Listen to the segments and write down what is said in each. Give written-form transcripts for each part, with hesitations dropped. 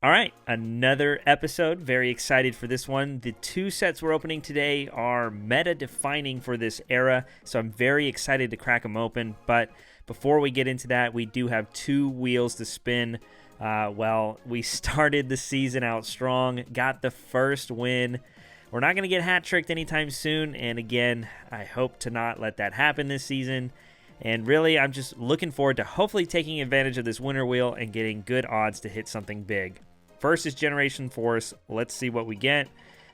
All right, another episode. Very excited for this one. The two sets we're opening today are meta defining for this era, so I'm very excited to crack them open. But before we get into that, we do have two wheels to spin. We started the season out strong, got the first win. We're not going to get hat-tricked anytime soon, and again, I hope to not let that happen this season. And really, I'm just looking forward to hopefully taking advantage of this winner wheel and getting good odds to hit something big. First is Generation Force. Let's see what we get.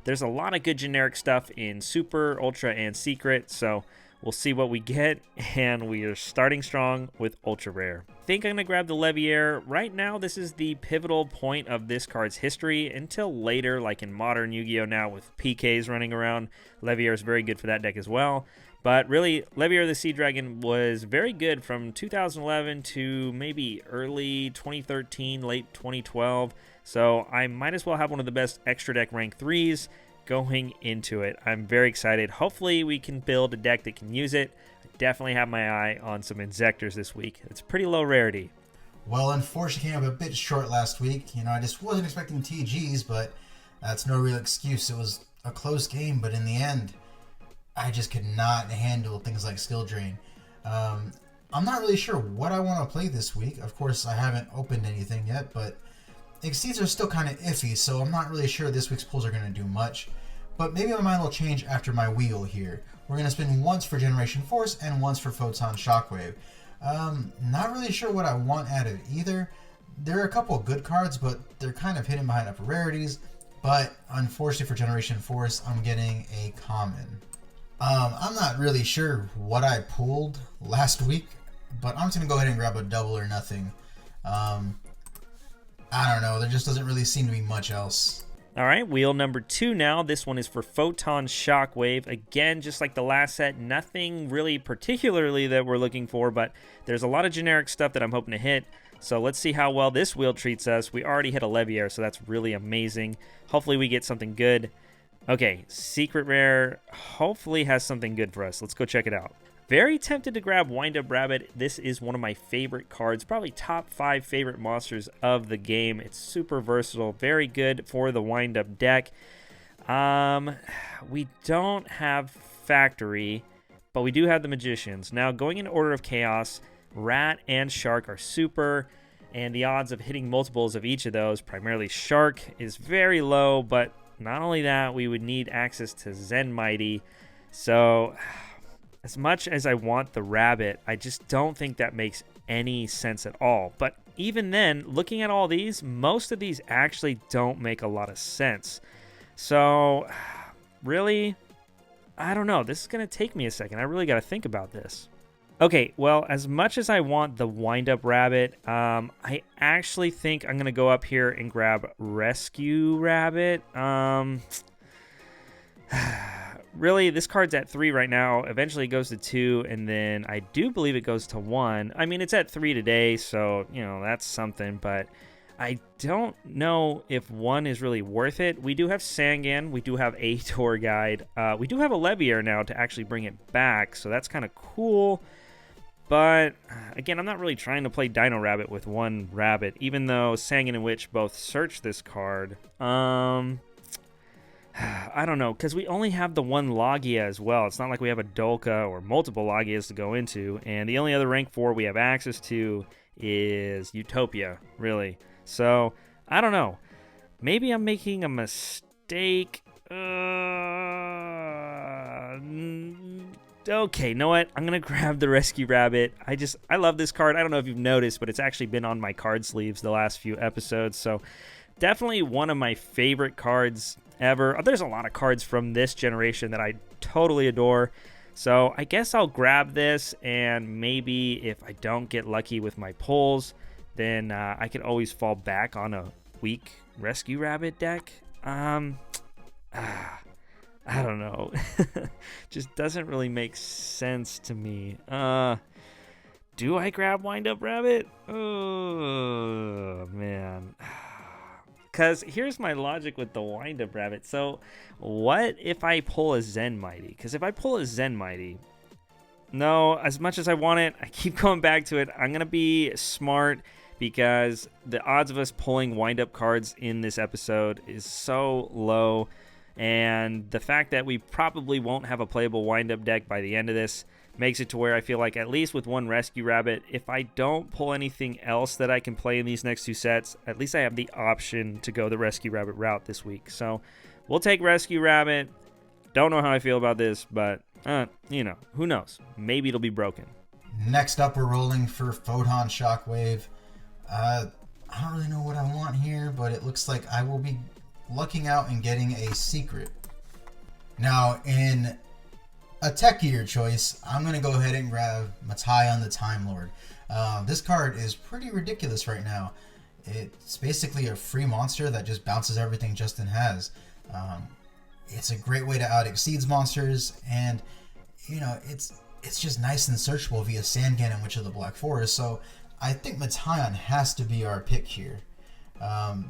There's a lot of good generic stuff in Super, Ultra, and Secret, so we'll see what we get. And we are starting strong with Ultra Rare. I think I'm going to grab the Leviair. Right now, this is the pivotal point of this card's history until later, like in modern Yu-Gi-Oh! Now with PKs running around. Leviair is very good for that deck as well. But really, Leviair the Sea Dragon was very good from 2011 to maybe early 2013, late 2012. So I might as well have one of the best extra deck rank 3s going into it. I'm very excited. Hopefully we can build a deck that can use it. I definitely have my eye on some Inzectors this week. It's pretty low rarity. Well, unfortunately, came up a bit short last week. I just wasn't expecting TGs, but that's no real excuse. It was a close game, but in the end, I just could not handle things like skill drain. I'm not really sure what I want to play this week. Of course, I haven't opened anything yet, but Exceeds are still kind of iffy, so I'm not really sure this week's pulls are going to do much. But maybe my mind will change after my wheel here. We're going to spin once for Generation Force and once for Photon Shockwave. Not really sure what I want out of either. There are a couple of good cards, but they're kind of hidden behind upper rarities. But unfortunately for Generation Force, I'm getting a common. I'm not really sure what I pulled last week, but I'm just going to go ahead and grab a double or nothing. I don't know. There just doesn't really seem to be much else. All right, wheel number 2 now. This one is for Photon Shockwave. Again, just like the last set, nothing really particularly that we're looking for, but there's a lot of generic stuff that I'm hoping to hit. So let's see how well this wheel treats us. We already hit a Leviair, so that's really amazing. Hopefully we get something good. Okay, Secret Rare hopefully has something good for us. Let's go check it out. Very tempted to grab Wind Up Rabbit. This is one of my favorite cards, probably top 5 favorite monsters of the game. It's super versatile, very good for the Wind Up deck. We don't have Factory, but we do have the Magicians. Now, going in order of chaos, Rat and Shark are super, and the odds of hitting multiples of each of those, primarily Shark, is very low, but not only that, we would need access to Zen Mighty. So as much as I want the rabbit, I just don't think that makes any sense at all. But even then, looking at all these, most of these actually don't make a lot of sense. So really, I don't know. This is going to take me a second. I really got to think about this. Okay, well, as much as I want the wind-up rabbit, I actually think I'm going to go up here and grab Rescue Rabbit. Really, this card's at 3 right now. Eventually it goes to 2, and then I do believe it goes to 1. I mean, it's at 3 today, so, that's something, but I don't know if 1 is really worth it. We do have Sangan. We do have a tour guide. We do have a Leviair now to actually bring it back, so that's kind of cool. But, again, I'm not really trying to play Dino Rabbit with 1 rabbit, even though Sangan and Witch both search this card. I don't know, because we only have the 1 Logia as well. It's not like we have a Dolka or multiple Logias to go into. And the only other rank 4 we have access to is Utopia, really. So, I don't know. Maybe I'm making a mistake. Okay, you know what? I'm going to grab the Rescue Rabbit. I love this card. I don't know if you've noticed, but it's actually been on my card sleeves the last few episodes. So, definitely one of my favorite cards ever. There's a lot of cards from this generation that I totally adore. So I guess I'll grab this, and maybe if I don't get lucky with my pulls, then I can always fall back on a weak Rescue Rabbit deck. I don't know. Just doesn't really make sense to me. Do I grab Wind Up Rabbit? Oh, man. Because here's my logic with the wind-up rabbit. So what if I pull a Zen Mighty? Because if I pull a Zen Mighty, no, as much as I want it, I keep going back to it. I'm going to be smart because the odds of us pulling wind-up cards in this episode is so low, and the fact that we probably won't have a playable wind-up deck by the end of this makes it to where I feel like at least with one Rescue Rabbit, if I don't pull anything else that I can play in these next 2 sets, at least I have the option to go the Rescue Rabbit route this week. So we'll take Rescue Rabbit. Don't know how I feel about this, but, who knows? Maybe it'll be broken. Next up, we're rolling for Photon Shockwave. I don't really know what I want here, but it looks like I will be lucking out and getting a secret. Now, in a techier choice, I'm going to go ahead and grab Mataion the Time Lord. This card is pretty ridiculous right now. It's basically a free monster that just bounces everything Justin has. It's a great way to out-exceeds monsters, and, it's just nice and searchable via Sandgan and Witch of the Black Forest, so I think Mataion has to be our pick here.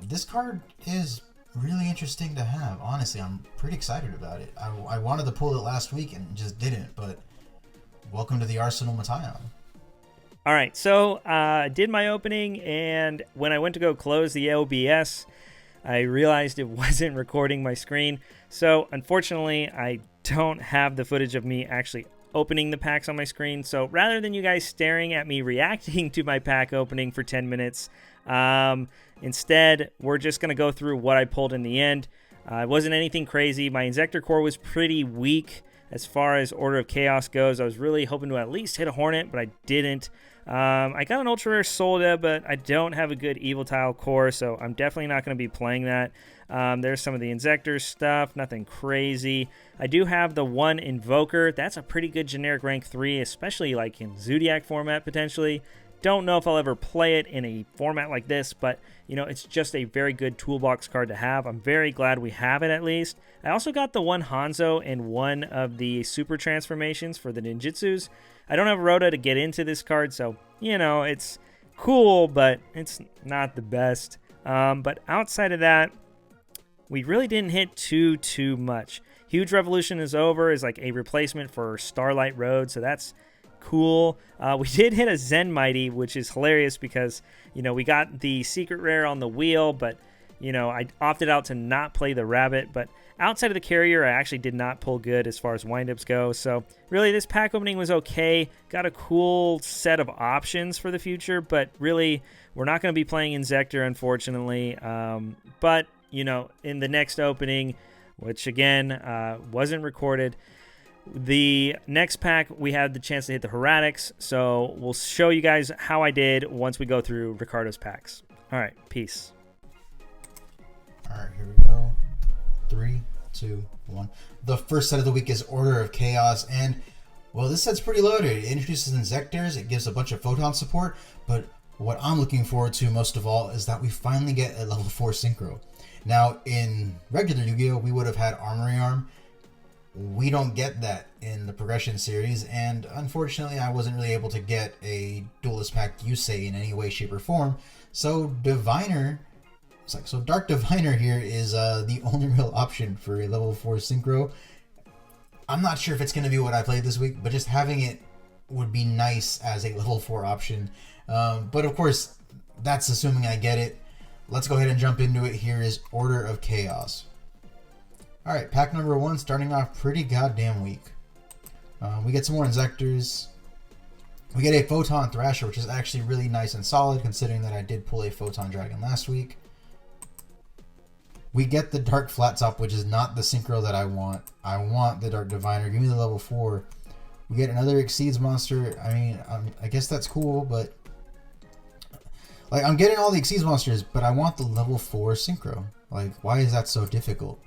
This card is really interesting to have. Honestly, I'm pretty excited about it. I wanted to pull it last week and just didn't, but welcome to the Arsenal, Mataion. All right, so I did my opening, and when I went to go close the OBS, I realized it wasn't recording my screen. So unfortunately, I don't have the footage of me actually opening the packs on my screen. So rather than you guys staring at me reacting to my pack opening for 10 minutes, instead, we're just going to go through what I pulled in the end. It wasn't anything crazy. My Inzektor core was pretty weak as far as Order of Chaos goes. I was really hoping to at least hit a Hornet, but I didn't. I got an Ultra Rare Solda, but I don't have a good Evil Tile core, so I'm definitely not going to be playing that. There's some of the Inzektor stuff, nothing crazy. I do have the one Invoker. That's a pretty good generic rank 3, especially like in Zodiac format potentially. Don't know if I'll ever play it in a format like this, but it's just a very good toolbox card to have. I'm very glad we have it at least. I also got the one Hanzo and one of the super transformations for the ninjutsus. I don't have Rhoda to get into this card, so it's cool, but it's not the best. But outside of that, we really didn't hit too much. Huge Revolution is over, is like a replacement for Starlight Road, so that's cool. We did hit a Zen Mighty, which is hilarious because we got the secret rare on the wheel, but I opted out to not play the rabbit. But outside of the carrier, I actually did not pull good as far as windups go. So really, this pack opening was okay. Got a cool set of options for the future, but really, we're not going to be playing Inzektor, unfortunately. But in the next opening, which again wasn't recorded, the next pack, we had the chance to hit the Heretics, so we'll show you guys how I did once we go through Ricardo's packs. All right, peace. All right, here we go. 3, 2, 1. The first set of the week is Order of Chaos, and, well, this set's pretty loaded. It introduces Inzektors, it gives a bunch of Photon support, but what I'm looking forward to most of all is that we finally get a level 4 Synchro. Now, in regular Yu-Gi-Oh!, we would have had Armory Arm. We don't get that in the Progression series, and unfortunately I wasn't really able to get a Duelist Pack Yusei in any way, shape, or form. So Dark Diviner here is the only real option for a level 4 Synchro. I'm not sure if it's going to be what I played this week, but just having it would be nice as a level 4 option. But of course, that's assuming I get it. Let's go ahead and jump into it. Here is Order of Chaos. Alright, pack number 1, starting off pretty goddamn weak. We get some more Inzektors. We get a Photon Thrasher, which is actually really nice and solid, considering that I did pull a Photon Dragon last week. We get the Dark Flat Top, which is not the Synchro that I want. I want the Dark Diviner. Give me the level 4. We get another Exceeds monster. I mean, I guess that's cool, but I'm getting all the Exceeds monsters, but I want the level 4 Synchro. Why is that so difficult?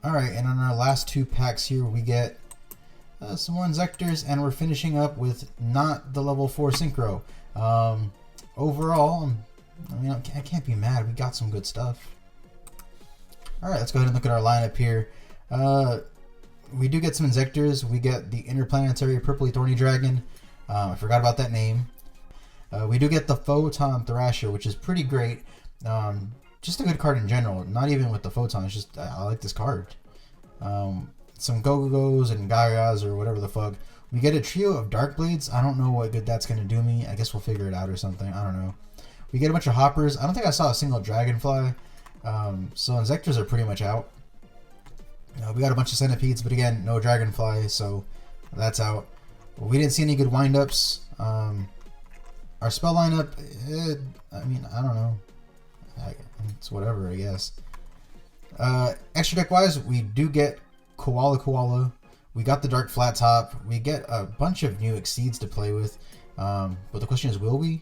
Alright, and on our last 2 packs here, we get some more Inzektors, and we're finishing up with not the level 4 Synchro. Overall, I can't be mad. We got some good stuff. Alright, let's go ahead and look at our lineup here. We do get some Inzektors. We get the Interplanetary Purpley Thorny Dragon. I forgot about that name. We do get the Photon Thrasher, which is pretty great. Just a good card in general. Not even with the Photon. It's just, I like this card. Some Go-Go-Go's and Gaias or whatever the fuck. We get a trio of Dark Blades. I don't know what good that's going to do me. I guess we'll figure it out or something. I don't know. We get a bunch of Hoppers. I don't think I saw a single Dragonfly. So Inzectors are pretty much out. We got a bunch of Centipedes, but again, no Dragonfly, so that's out. We didn't see any good windups. Our spell lineup, I mean, I don't know. It's whatever, I guess. Extra deck wise, we do get Koala. We got the Dark Flat Top. We get a bunch of new Exceeds to play with. But the question is, will we?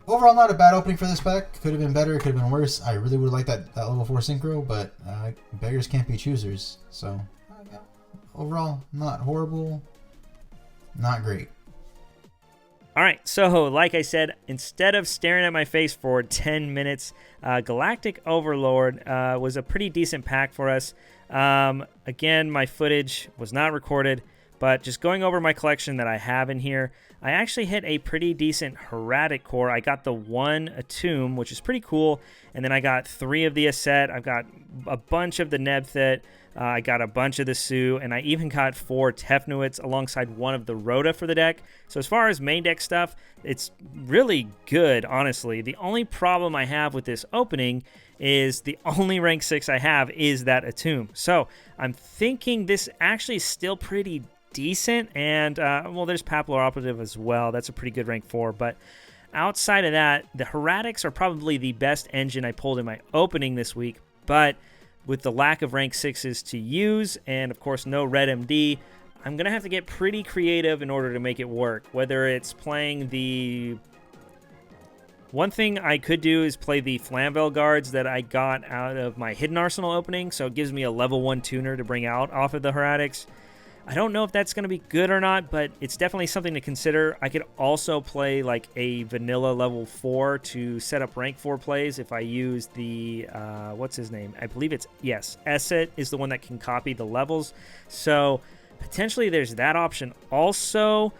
Overall, not a bad opening for this pack. Could have been better, could have been worse. I really would like that level 4 Synchro, but beggars can't be choosers. So, overall, not horrible, not great. All right, so like I said, instead of staring at my face for 10 minutes, Galactic Overlord was a pretty decent pack for us. Again, my footage was not recorded, but just going over my collection that I have in here, I actually hit a pretty decent Heradic core. I got the 1 Atomb, which is pretty cool, and then I got 3 of the Asset. I've got a bunch of the Nebthet. I got a bunch of the Sue, and I even got 4 Tefnuits alongside 1 of the Rhoda for the deck. So as far as main deck stuff, it's really good, honestly. The only problem I have with this opening is the only rank 6 I have is that Atomb. So I'm thinking this actually is still pretty decent, and well, there's Papillon Operative as well. That's a pretty good rank 4, but outside of that, the Heratics are probably the best engine I pulled in my opening this week, but with the lack of rank 6s to use, and of course no red MD, I'm going to have to get pretty creative in order to make it work. Whether it's playing the... One thing I could do is play the Flamvel Guards that I got out of my Hidden Arsenal opening, so it gives me a level 1 tuner to bring out off of the Heratics. I don't know if that's going to be good or not, but it's definitely something to consider. I could also play like a vanilla level 4 to set up rank 4 plays if I use the, what's his name? I believe it's, yes, Esset is the one that can copy the levels. So potentially there's that option also.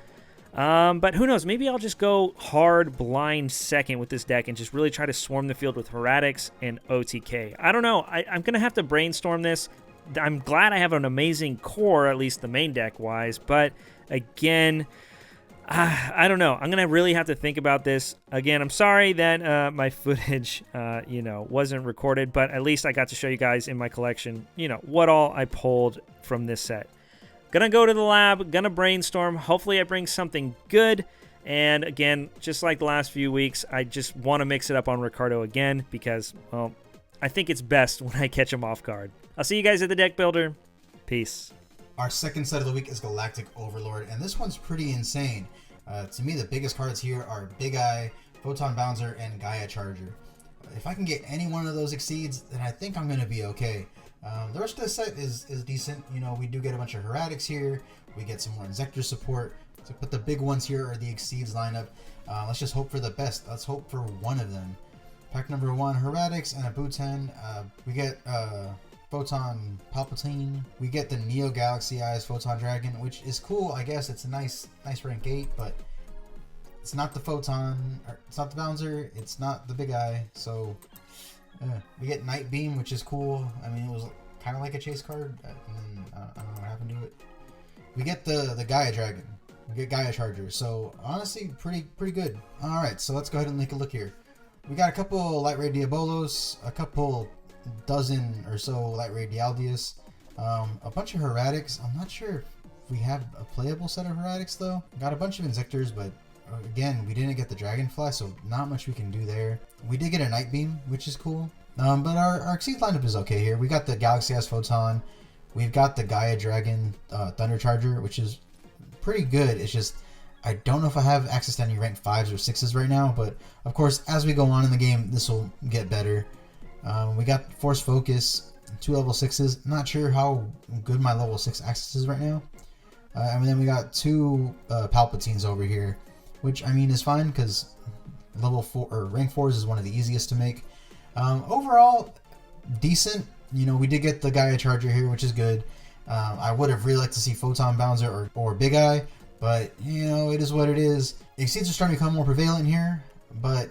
But who knows? Maybe I'll just go hard blind second with this deck and just really try to swarm the field with Heratics and OTK. I don't know. I'm going to have to brainstorm this. I'm glad I have an amazing core, at least the main deck wise, but again, I don't know. I'm going to really have to think about this. Again, I'm sorry that my footage, wasn't recorded, but at least I got to show you guys in my collection, what all I pulled from this set. Gonna go to the lab, gonna brainstorm. Hopefully I bring something good. And again, just like the last few weeks, I just want to mix it up on Ricardo again because, well, I think it's best when I catch him off guard. I'll see you guys at the deck builder. Peace. Our second set of the week is Galactic Overlord, and this one's pretty insane. To me, the biggest cards here are Big Eye, Photon Bouncer, and Gaia Charger. If I can get any one of those exceeds, then I think I'm going to be okay. The rest of the set is decent. We do get a bunch of Heratics here. We get some more Inzector support. But the big ones here are the exceeds lineup. Let's just hope for the best. Let's hope for one of them. Pack number 1, Heratics and a Bhutan. We get Photon Palpatine. We get the Neo Galaxy Eyes Photon Dragon, which is cool. I guess it's a nice rank 8, but it's not the Photon, or it's not the Bouncer, it's not the Big Eye. So we get Night Beam, which is cool. I mean, it was kind of like a chase card, and then I don't know what happened to it. We get the Gaia Dragon. We get Gaia Charger. So honestly, pretty good. All right, so let's go ahead and take a look here. We got a couple Light Ray Diabolos, a couple dozen or so Light Ray Dialdius, a bunch of Heratics. I'm not sure if we have a playable set of Heratics though. Got a bunch of Inzectors, but again, we didn't get the Dragonfly, so not much we can do there. We did get a Night Beam, which is cool. But our Exceed lineup is okay here. We got the Galaxy S Photon. We've got the Gaia Dragon Thunder Charger, which is pretty good. It's just I don't know if I have access to any rank 5s or 6s right now, but of course, as we go on in the game, this will get better. We got Force Focus, 2 level 6s. Not sure how good my level 6 access is right now. And then we got 2 Palpatines over here, which I mean is fine because level 4 or rank 4s is one of the easiest to make. Overall, decent. We did get the Gaia Charger here, which is good. I would have really liked to see Photon Bouncer or Big Eye, but it is what it is. Exceeds are starting to become more prevalent here, but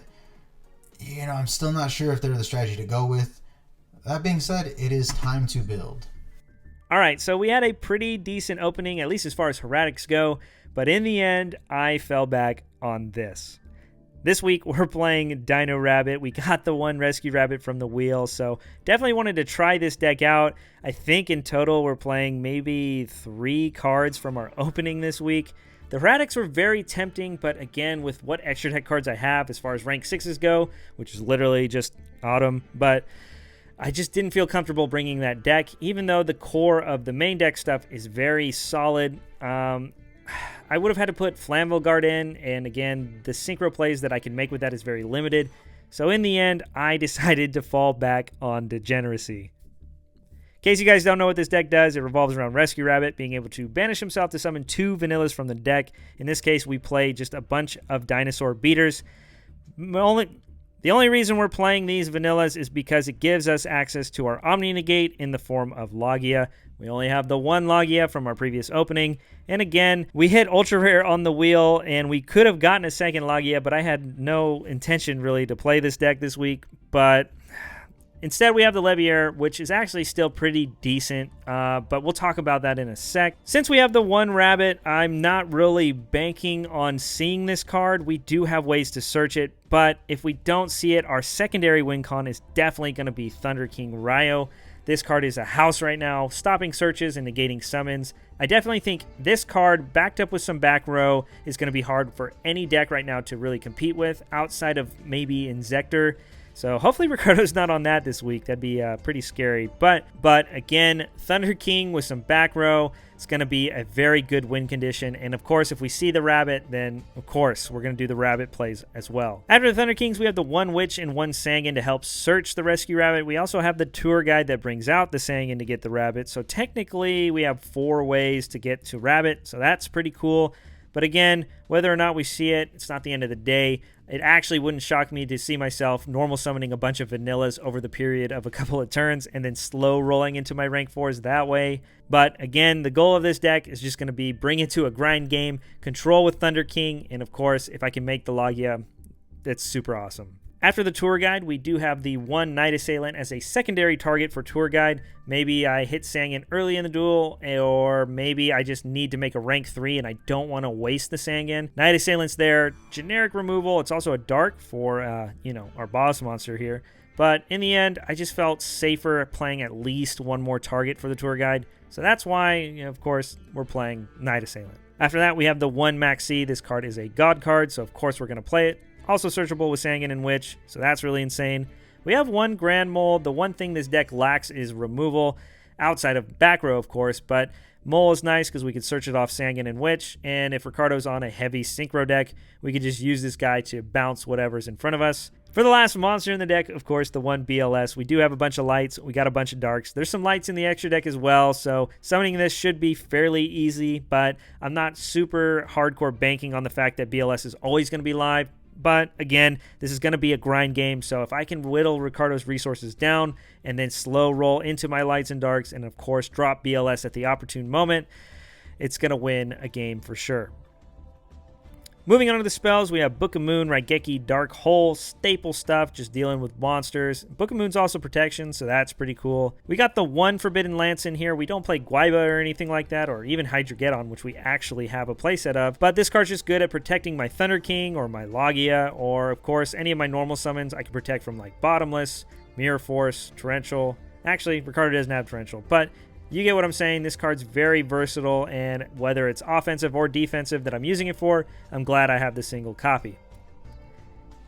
I'm still not sure if they're the strategy to go with. That being said, it is time to build. All right, so we had a pretty decent opening, at least as far as Heretics go, but in the end, I fell back on this. This week, we're playing Dino Rabbit. We got the one Rescue Rabbit from the wheel, so definitely wanted to try this deck out. I think in total, we're playing maybe 3 cards from our opening this week. The Heretics were very tempting, but again, with what extra deck cards I have as far as rank 6s go, which is literally just Autumn, but I just didn't feel comfortable bringing that deck, even though the core of the main deck stuff is very solid. I would have had to put Flammable Guard in, and again, the synchro plays that I can make with that is very limited. So in the end, I decided to fall back on Degeneracy. In case you guys don't know what this deck does, it revolves around Rescue Rabbit being able to banish himself to summon 2 vanillas from the deck. In this case, we play just a bunch of dinosaur beaters. The only reason we're playing these vanillas is because it gives us access to our Omni Negate in the form of Logia. We only have the one Logia from our previous opening. And again, we hit Ultra Rare on the wheel, and we could have gotten a second Logia, but I had no intention really to play this deck this week. But instead, we have the Leviair, which is actually still pretty decent, but we'll talk about that in a sec. Since we have the one Rabbit, I'm not really banking on seeing this card. We do have ways to search it, but if we don't see it, our secondary win con is definitely going to be Thunder King Ryo. This card is a house right now, stopping searches and negating summons. I definitely think this card, backed up with some back row, is going to be hard for any deck right now to really compete with, outside of maybe Inzektor. So hopefully Ricardo's not on that this week. That'd be pretty scary. But again, Thunder King with some back row, it's going to be a very good win condition. And of course, if we see the Rabbit, then of course we're going to do the Rabbit plays as well. After the Thunder Kings, we have the one Witch and one Sangan to help search the Rescue Rabbit. We also have the Tour Guide that brings out the Sangan to get the Rabbit. So technically, we have 4 ways to get to Rabbit. So that's pretty cool. But again, whether or not we see it, it's not the end of the day. It actually wouldn't shock me to see myself normal summoning a bunch of vanillas over the period of a couple of turns and then slow rolling into my rank 4s that way. But again, the goal of this deck is just going to be bring it to a grind game, control with Thunder King, and of course, if I can make the Logia, that's super awesome. After the Tour Guide, we do have the one Night Assailant as a secondary target for Tour Guide. Maybe I hit Sangan early in the duel, or maybe I just need to make a rank 3 and I don't want to waste the Sangan. Night Assailant's there, generic removal. It's also a dark for, our boss monster here. But in the end, I just felt safer playing at least one more target for the Tour Guide. So that's why, of course, we're playing Night Assailant. After that, we have the one Maxi. This card is a God card, so of course we're going to play it. Also searchable with Sangan and Witch, so that's really insane. We have one Grand Mole. The one thing this deck lacks is removal, outside of back row, of course, but Mole is nice because we can search it off Sangan and Witch, and if Ricardo's on a heavy synchro deck, we can just use this guy to bounce whatever's in front of us. For the last monster in the deck, of course, the one BLS. We do have a bunch of lights. We got a bunch of darks. There's some lights in the extra deck as well, so summoning this should be fairly easy, but I'm not super hardcore banking on the fact that BLS is always going to be live. But again, this is going to be a grind game, so if I can whittle Ricardo's resources down and then slow roll into my lights and darks and of course drop BLS at the opportune moment, it's going to win a game for sure. Moving on to the spells, we have Book of Moon, Raigeki, Dark Hole, staple stuff, just dealing with monsters. Book of Moon's also protection, so that's pretty cool. We got the one Forbidden Lance in here. We don't play Guaiba or anything like that, or even Hydrogeddon, which we actually have a playset of. But this card's just good at protecting my Thunder King or my Logia, or of course any of my normal summons I can protect from, like Bottomless, Mirror Force, Torrential. Actually, Ricardo doesn't have Torrential, but you get what I'm saying. This card's very versatile, and whether it's offensive or defensive that I'm using it for, I'm glad I have the single copy.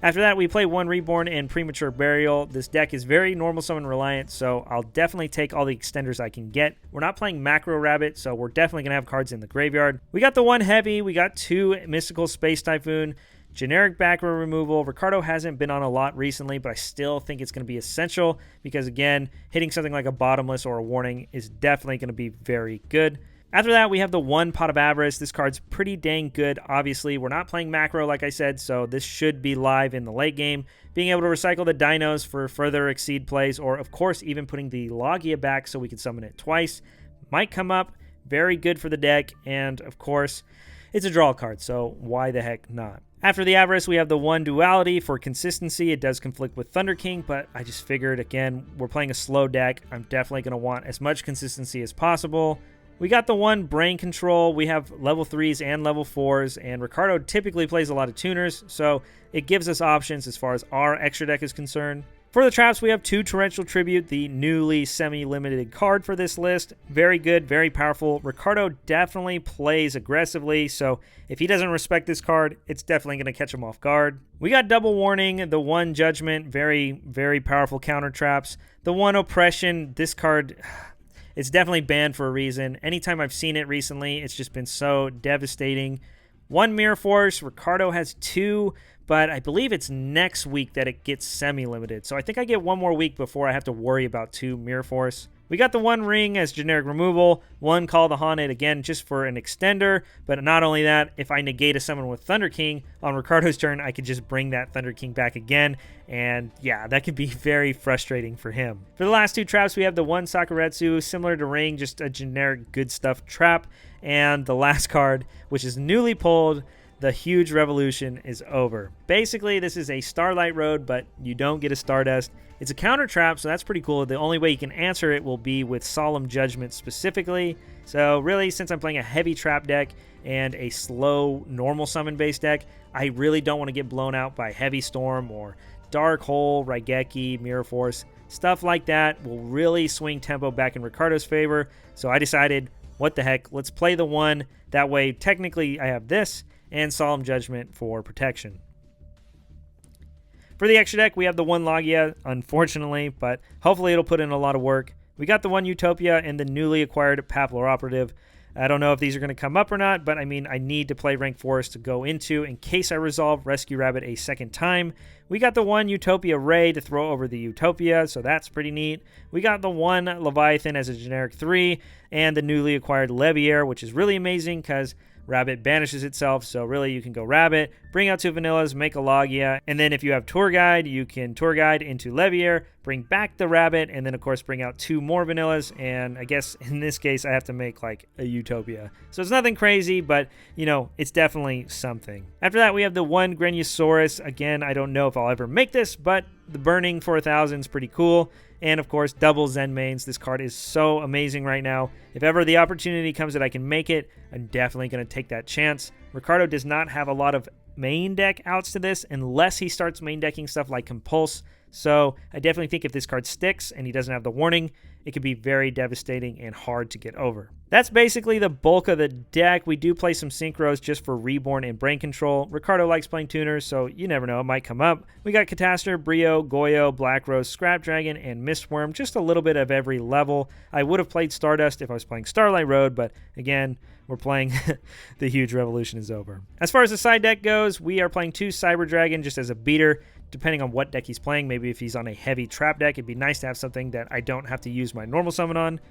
After that, we play one Reborn and Premature Burial. This deck is very normal summon reliant, so I'll definitely take all the extenders I can get. We're not playing Macro Rabbit, so we're definitely going to have cards in the graveyard. We got the one Heavy, we got 2 Mystical Space Typhoon, generic back row removal. Ricardo hasn't been on a lot recently, but I still think it's going to be essential because, again, hitting something like a Bottomless or a Warning is definitely going to be very good. After that, we have the one Pot of Avarice. This card's pretty dang good, obviously. We're not playing macro, like I said, so this should be live in the late game. Being able to recycle the dinos for further Exceed plays, or, of course, even putting the Logia back so we can summon it twice, might come up. Very good for the deck, and, of course, it's a draw card, so why the heck not? After the Avarice, we have the one Duality for consistency. It does conflict with Thunder King, but I just figured, again, we're playing a slow deck. I'm definitely going to want as much consistency as possible. We got the one Brain Control. We have level 3s and level 4s, and Ricardo typically plays a lot of tuners, so it gives us options as far as our extra deck is concerned. For the traps, we have 2 Torrential Tribute, the newly semi-limited card for this list. Very good, very powerful. Ricardo definitely plays aggressively, so if he doesn't respect this card, it's definitely going to catch him off guard. We got Double Warning, the one Judgment, very, very powerful counter traps. The one Oppression, this card, it's definitely banned for a reason. Anytime I've seen it recently, it's just been so devastating. One Mirror Force, Ricardo has 2, but I believe it's next week that it gets semi-limited. So I think I get one more week before I have to worry about 2 Mirror Force. We got the one Ring as generic removal, one Call the Haunted, again, just for an extender. But not only that, if I negate a summon with Thunder King on Ricardo's turn, I could just bring that Thunder King back again. And yeah, that could be very frustrating for him. For the last 2 traps, we have the one Sakuretsu, similar to Ring, just a generic good stuff trap. And the last card, which is newly pulled, the Huge Revolution is over. Basically, this is a Starlight Road, but you don't get a Stardust. It's a counter trap, so that's pretty cool. The only way you can answer it will be with Solemn Judgment specifically. So really, since I'm playing a heavy trap deck and a slow normal summon based deck, I really don't want to get blown out by Heavy Storm or Dark Hole, Raigeki, Mirror Force. Stuff like that will really swing tempo back in Ricardo's favor. So I decided, what the heck, let's play the one. That way, technically, I have this and Solemn Judgment for protection. For the extra deck, we have the one Logia, unfortunately, but hopefully it'll put in a lot of work. We got the one Utopia and the newly acquired Paplar Operative. I don't know if these are going to come up or not, but I mean, I need to play Rank Forest to go into in case I resolve Rescue Rabbit a second time. We got the one Utopia Ray to throw over the Utopia, so that's pretty neat. We got the one Leviathan as a generic 3, and the newly acquired Leviair, which is really amazing because Rabbit banishes itself, so really you can go Rabbit, bring out 2 vanillas, make a Logia, and then if you have Tour Guide, you can Tour Guide into Leviair, bring back the Rabbit, and then of course bring out 2 more vanillas, and I guess in this case I have to make like a Utopia. So it's nothing crazy, but you know, it's definitely something. After that, we have the one Granusaurus. Again, I don't know if I'll ever make this, but the Burning 4000 is pretty cool. And of course, double Zen mains. This card is so amazing right now. If ever the opportunity comes that I can make it, I'm definitely going to take that chance. Ricardo does not have a lot of main deck outs to this unless he starts main decking stuff like Compulse. So I definitely think if this card sticks and he doesn't have the warning, it could be very devastating and hard to get over. That's basically the bulk of the deck. We do play some synchros just for Reborn and Brain Control. Ricardo likes playing tuners, so you never know, it might come up. We got Catastor, Brio, Goyo, Black Rose, Scrap Dragon, and Mistworm, just a little bit of every level. I would have played Stardust if I was playing Starlight Road, but again, we're playing the Huge Revolution is over. As far as the side deck goes, we are playing 2 Cyber Dragon just as a beater. Depending on what deck he's playing, maybe if he's on a heavy trap deck, it'd be nice to have something that I don't have to use my normal summon on.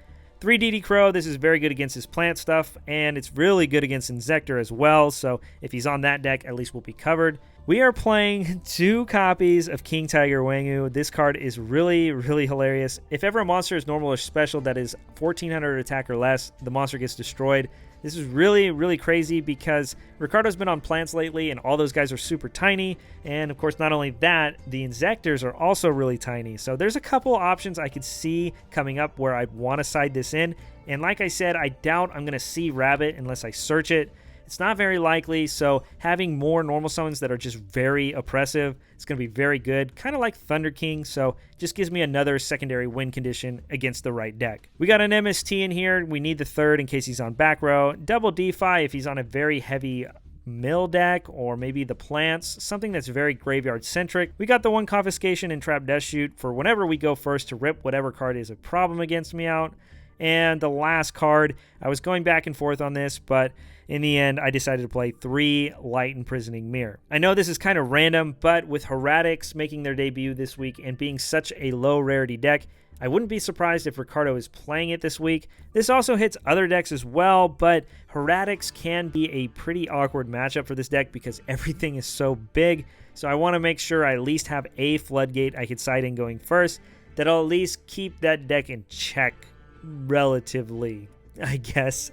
3 DD Crow, this is very good against his plant stuff, and it's really good against Insector as well, so if he's on that deck, at least we'll be covered. We are playing 2 copies of King Tiger Wangu. This card is really, really hilarious. If ever a monster is normal or special that is 1400 attack or less, the monster gets destroyed. This is really, really crazy because Ricardo's been on plants lately and all those guys are super tiny. And of course, not only that, the Insectors are also really tiny. So there's a couple options I could see coming up where I'd want to side this in. And like I said, I doubt I'm going to see Rabbit unless I search it. It's not very likely, so having more normal summons that are just very oppressive, it's going to be very good, kind of like Thunder King, so just gives me another secondary win condition against the right deck. We got an MST in here. We need the 3rd in case he's on back row. Double DeFi if he's on a very heavy mill deck, or maybe the plants, something that's very graveyard centric. We got the one Confiscation and Trap Death Shoot for whenever we go first to rip whatever card is a problem against me out. And the last card, I was going back and forth on this, but in the end, I decided to play 3 Light Imprisoning Mirror. I know this is kind of random, but with Heretics making their debut this week and being such a low rarity deck, I wouldn't be surprised if Ricardo is playing it this week. This also hits other decks as well, but Heretics can be a pretty awkward matchup for this deck because everything is so big. So I want to make sure I at least have a Floodgate I could side in going first that'll at least keep that deck in check relatively. I guess.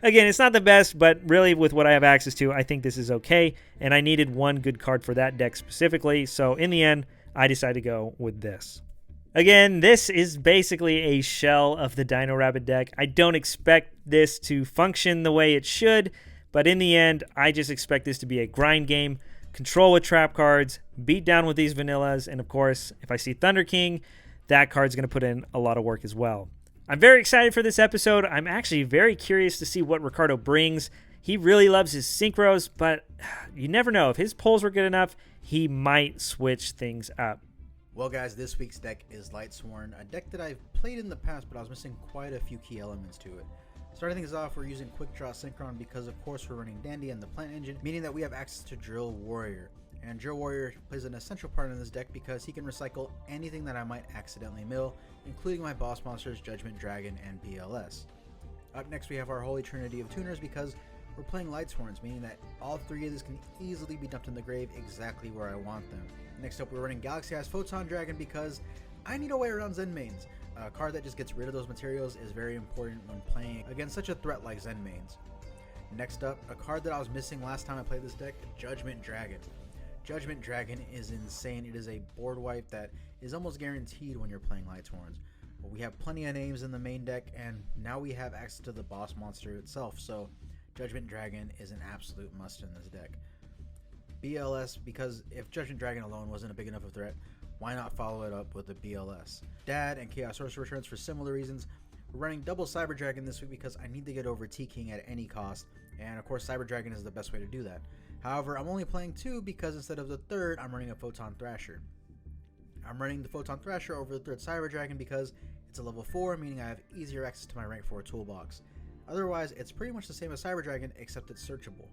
Again, it's not the best, but really with what I have access to, I think this is okay. And I needed one good card for that deck specifically. So in the end, I decided to go with this. Again, this is basically a shell of the Dino Rabbit deck. I don't expect this to function the way it should, but in the end, I just expect this to be a grind game. Control with trap cards, beat down with these vanillas, and of course, if I see Thunder King, that card's going to put in a lot of work as well. I'm very excited for this episode. I'm actually very curious to see what Ricardo brings. He really loves his synchros, but you never know. If his pulls were good enough, he might switch things up. Well guys, this week's deck is Lightsworn, a deck that I've played in the past, but I was missing quite a few key elements to it. Starting things off, we're using Quick Draw Synchron because of course we're running Dandy and the Plant Engine, meaning that we have access to Drill Warrior. And Drill Warrior plays an essential part in this deck because he can recycle anything that I might accidentally mill, including my boss monsters, Judgment Dragon, and BLS. Up next we have our Holy Trinity of Tuners because we're playing Lightsworns, meaning that all three of these can easily be dumped in the grave exactly where I want them. Next up we're running Galaxy Eyes Photon Dragon because I need a way around Zen Mains. A card that just gets rid of those materials is very important when playing against such a threat like Zen Mains. Next up, a card that I was missing last time I played this deck, Judgment Dragon. Judgment Dragon is insane. It is a board wipe that is almost guaranteed when you're playing Lightsworns. But we have plenty of names in the main deck, and now we have access to the boss monster itself, so Judgment Dragon is an absolute must in this deck. BLS, because if Judgment Dragon alone wasn't a big enough of a threat, why not follow it up with a BLS? Dad and Chaos Sorcerer returns for similar reasons. We're running double Cyber Dragon this week because I need to get over T-King at any cost, and of course Cyber Dragon is the best way to do that. However, I'm only playing two because instead of the third, I'm running a Photon Thrasher. I'm running the Photon Thrasher over the third Cyber Dragon because it's a level 4, meaning I have easier access to my rank 4 toolbox. Otherwise, it's pretty much the same as Cyber Dragon, except it's searchable.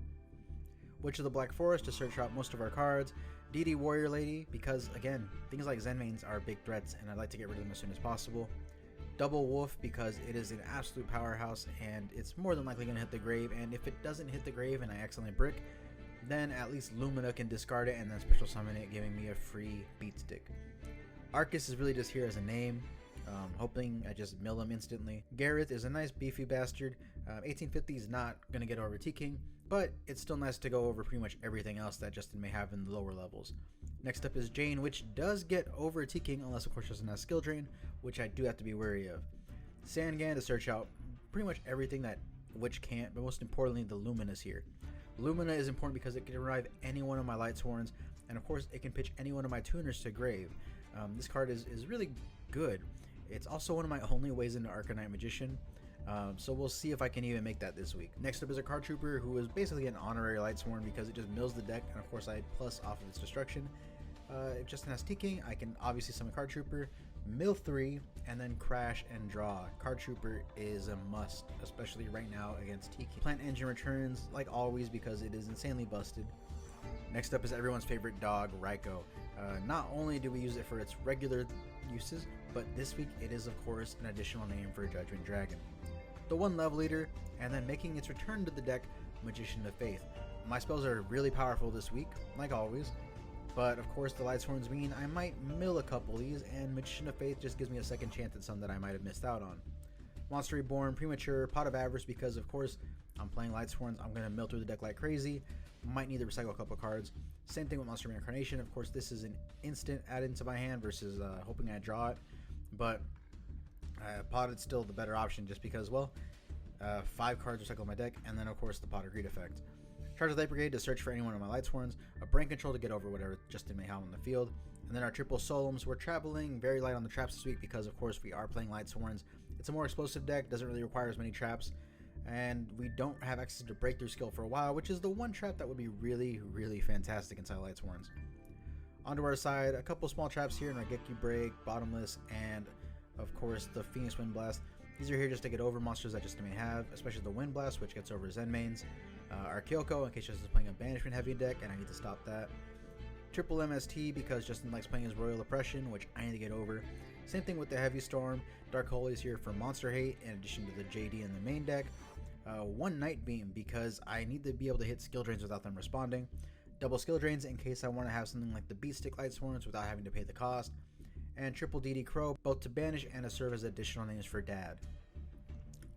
Witch of the Black Forest to search out most of our cards. DD Warrior Lady, because again, things like Zen Mains are big threats and I'd like to get rid of them as soon as possible. Double Wolf, because it is an absolute powerhouse and it's more than likely going to hit the grave, and if it doesn't hit the grave and I accidentally brick, then at least Lumina can discard it and then special summon it, giving me a free beat stick. Arcus is really just here as a name, hoping I just mill him instantly. Gareth is a nice beefy bastard. 1850 is not going to get over T-King, but it's still nice to go over pretty much everything else that Justin may have in the lower levels. Next up is Jane, which does get over T-King unless of course Justin has skill drain, which I do have to be wary of. Sangan to search out pretty much everything that Witch can't, but most importantly the Lumina's here. Lumina is important because it can revive any one of my Lightsworns, and of course it can pitch any one of my tuners to grave. This card is really good. It's also one of my only ways into Arcanite Magician, so we'll see if I can even make that this week. Next up is a Card Trooper, who is basically an honorary Lightsworn because it just mills the deck, and of course I plus off of its destruction. If Justin has T-King, I can obviously summon Card Trooper, mill 3, and then crash and draw. Card Trooper is a must, especially right now against T-King. Plant Engine returns, like always, because it is insanely busted. Next up is everyone's favorite dog, Raiko. Not only do we use it for its regular uses, but this week it is of course an additional name for Judgment Dragon. The one level leader, and then making its return to the deck, Magician of Faith. My spells are really powerful this week, like always, but of course the Lightsworns mean I might mill a couple of these, and Magician of Faith just gives me a second chance at some that I might have missed out on. Monster Reborn, Premature, Pot of Avarice, because of course I'm playing Lightsworns, I'm going to mill through the deck like crazy, might need to recycle a couple cards. Same thing with Monster Reincarnation. Of course this is an instant add into my hand versus hoping I draw it, but Potted still the better option just because, well, 5 cards recycle my deck, and then of course the Pot of Greed effect. Charge of Light Brigade to search for any one of my Lightsworns, a Brain Control to get over whatever Justin may have on the field, and then our triple Solemns. We're traveling very light on the traps this week because of course we are playing Lightsworns. It's a more explosive deck, doesn't really require as many traps, and we don't have access to Breakthrough skill for a while, which is the one trap that would be really fantastic inside Lightsworns. Onto our side, a couple small traps here, Nageki Break, Bottomless, and of course the Phoenix Wind Blast. These are here just to get over monsters that Justin may have, especially the Wind Blast, which gets over Zen Mains. Our Kyoko, in case Justin's playing a Banishment heavy deck, and I need to stop that. Triple MST, because Justin likes playing his Royal Oppression, which I need to get over. Same thing with the Heavy Storm. Dark Holy is here for Monster Hate, in addition to the JD in the main deck. One Night Beam, because I need to be able to hit skill drains without them responding. Double skill drains in case I want to have something like the Beat Stick Lightsworns without having to pay the cost. And triple DD Crow, both to banish and to serve as additional names for Dad.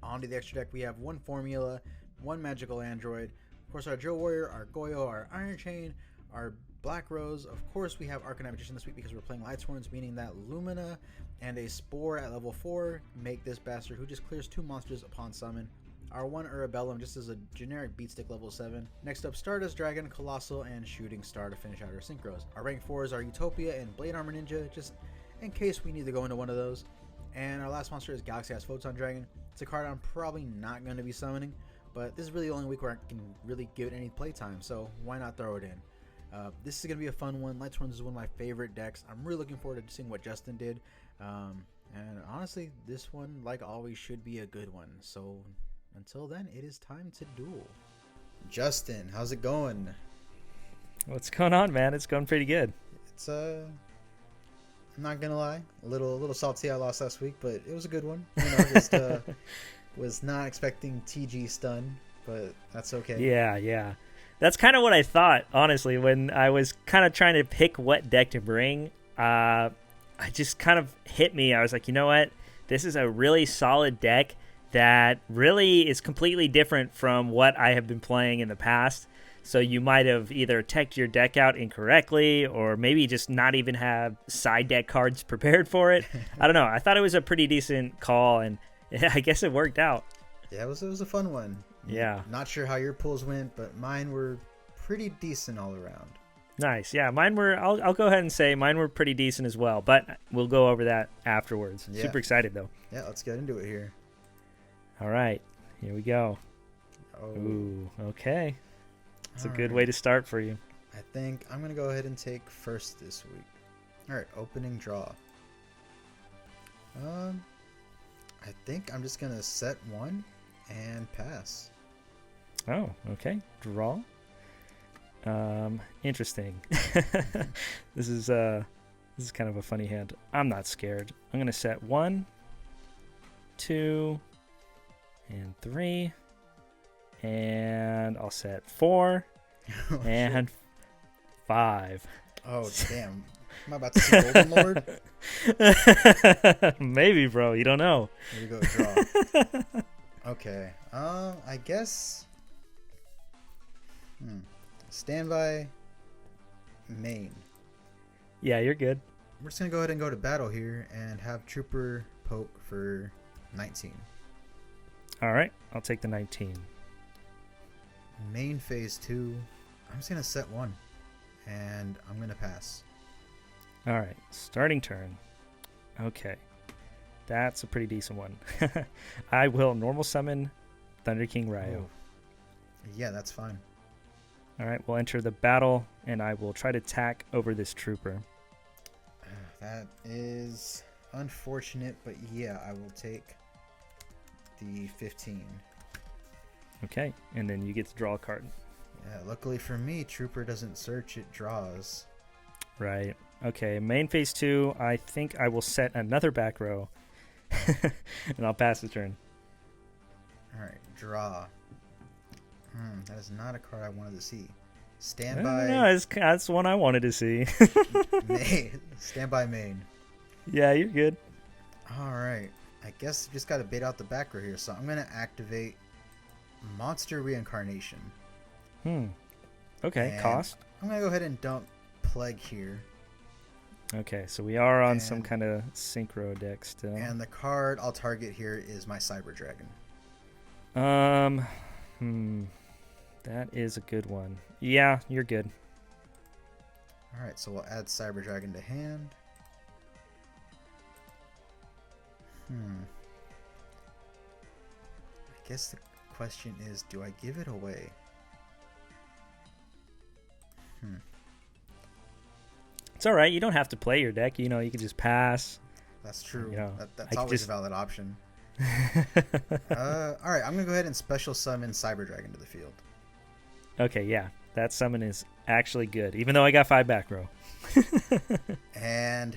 On to the extra deck, we have one Formula, one Magical Android, of course our Joe Warrior, our Goyo, our Iron Chain, our Black Rose. Of course we have Arcanine Magician this week because we're playing Lightsworns, meaning that Lumina and a Spore at level 4 make this bastard who just clears 2 monsters upon summon. Our one Urabellum just as a generic beat stick level 7. Next up, Stardust Dragon, Colossal, and Shooting Star to finish out our Synchros. Our rank 4s are Utopia and Blade Armor Ninja, just in case we need to go into one of those. And our last monster is Galaxy Photon Dragon. It's a card I'm probably not going to be summoning, but this is really the only week where I can really give it any playtime, so why not throw it in? This is going to be a fun one. Lightsworn is one of my favorite decks. I'm really looking forward to seeing what Justin did. And honestly, this one, like always, should be a good one. So until then, it is time to duel. Justin, how's it going? What's going on, man? It's going pretty good. It's I'm not gonna lie, a little salty I lost last week, but it was a good one. You know, just was not expecting TG stun, but that's okay. Yeah. That's kind of what I thought, honestly, when I was kind of trying to pick what deck to bring. I just kind of hit me. I was like, you know what? This is a really solid deck that really is completely different from what I have been playing in the past. So you might have either teched your deck out incorrectly or maybe just not even have side deck cards prepared for it. I don't know. I thought it was a pretty decent call, and I guess it worked out. Yeah, it was a fun one. Yeah. Not sure how your pulls went, but mine were pretty decent all around. Nice. Yeah, mine were, I'll go ahead and say mine were pretty decent as well, but we'll go over that afterwards. Yeah. Super excited, though. Yeah, let's get into it here. All right. Here we go. Oh. Ooh, okay. It's a good All way right. to start for you. I think I'm going to go ahead and take first this week. All right, opening draw. I think I'm just going to set one and pass. Oh, okay. Draw. Interesting. This is kind of a funny hand. I'm not scared. I'm gonna set 1, 2, and 3, and I'll set 4 and 5. Oh damn! Am I about to see Golden Lord? Maybe, bro. You don't know. Here we go. Draw. Okay. I guess. Standby. Main. Yeah, you're good. We're just gonna go ahead and go to battle here and have Trooper poke for 19. All right, I'll take the 19. Main phase 2. I'm just gonna set 1, and I'm gonna pass. All right, starting turn. Okay, that's a pretty decent one. I will normal summon Thunder King Ryo. Oh. Yeah, that's fine. All right, we'll enter the battle, and I will try to attack over this trooper. That is unfortunate, but yeah, I will take the 15. Okay, and then you get to draw a card. Yeah, luckily for me, Trooper doesn't search, it draws. Right. Okay, main phase 2, I think I will set another back row, and I'll pass the turn. Alright, draw. That is not a card I wanted to see. Standby. No, that's the one I wanted to see. Main. Standby main. Yeah, you're good. Alright. I guess just gotta bait out the back row here. So I'm gonna activate Monster Reincarnation. Okay, And cost. I'm gonna go ahead and dump Plague here. Okay, so we are on And- some kind of synchro deck still. And the card I'll target here is my Cyber Dragon. That is a good one. Yeah, you're good. Alright, so we'll add Cyber Dragon to hand. I guess the question is, do I give it away? It's all right. You don't have to play your deck. You know, you can just pass. That's true. You know, That's I always just- a valid option. Alright, I'm gonna go ahead and special summon Cyber Dragon to the field. Okay, yeah. That summon is actually good, even though I got 5 back row. And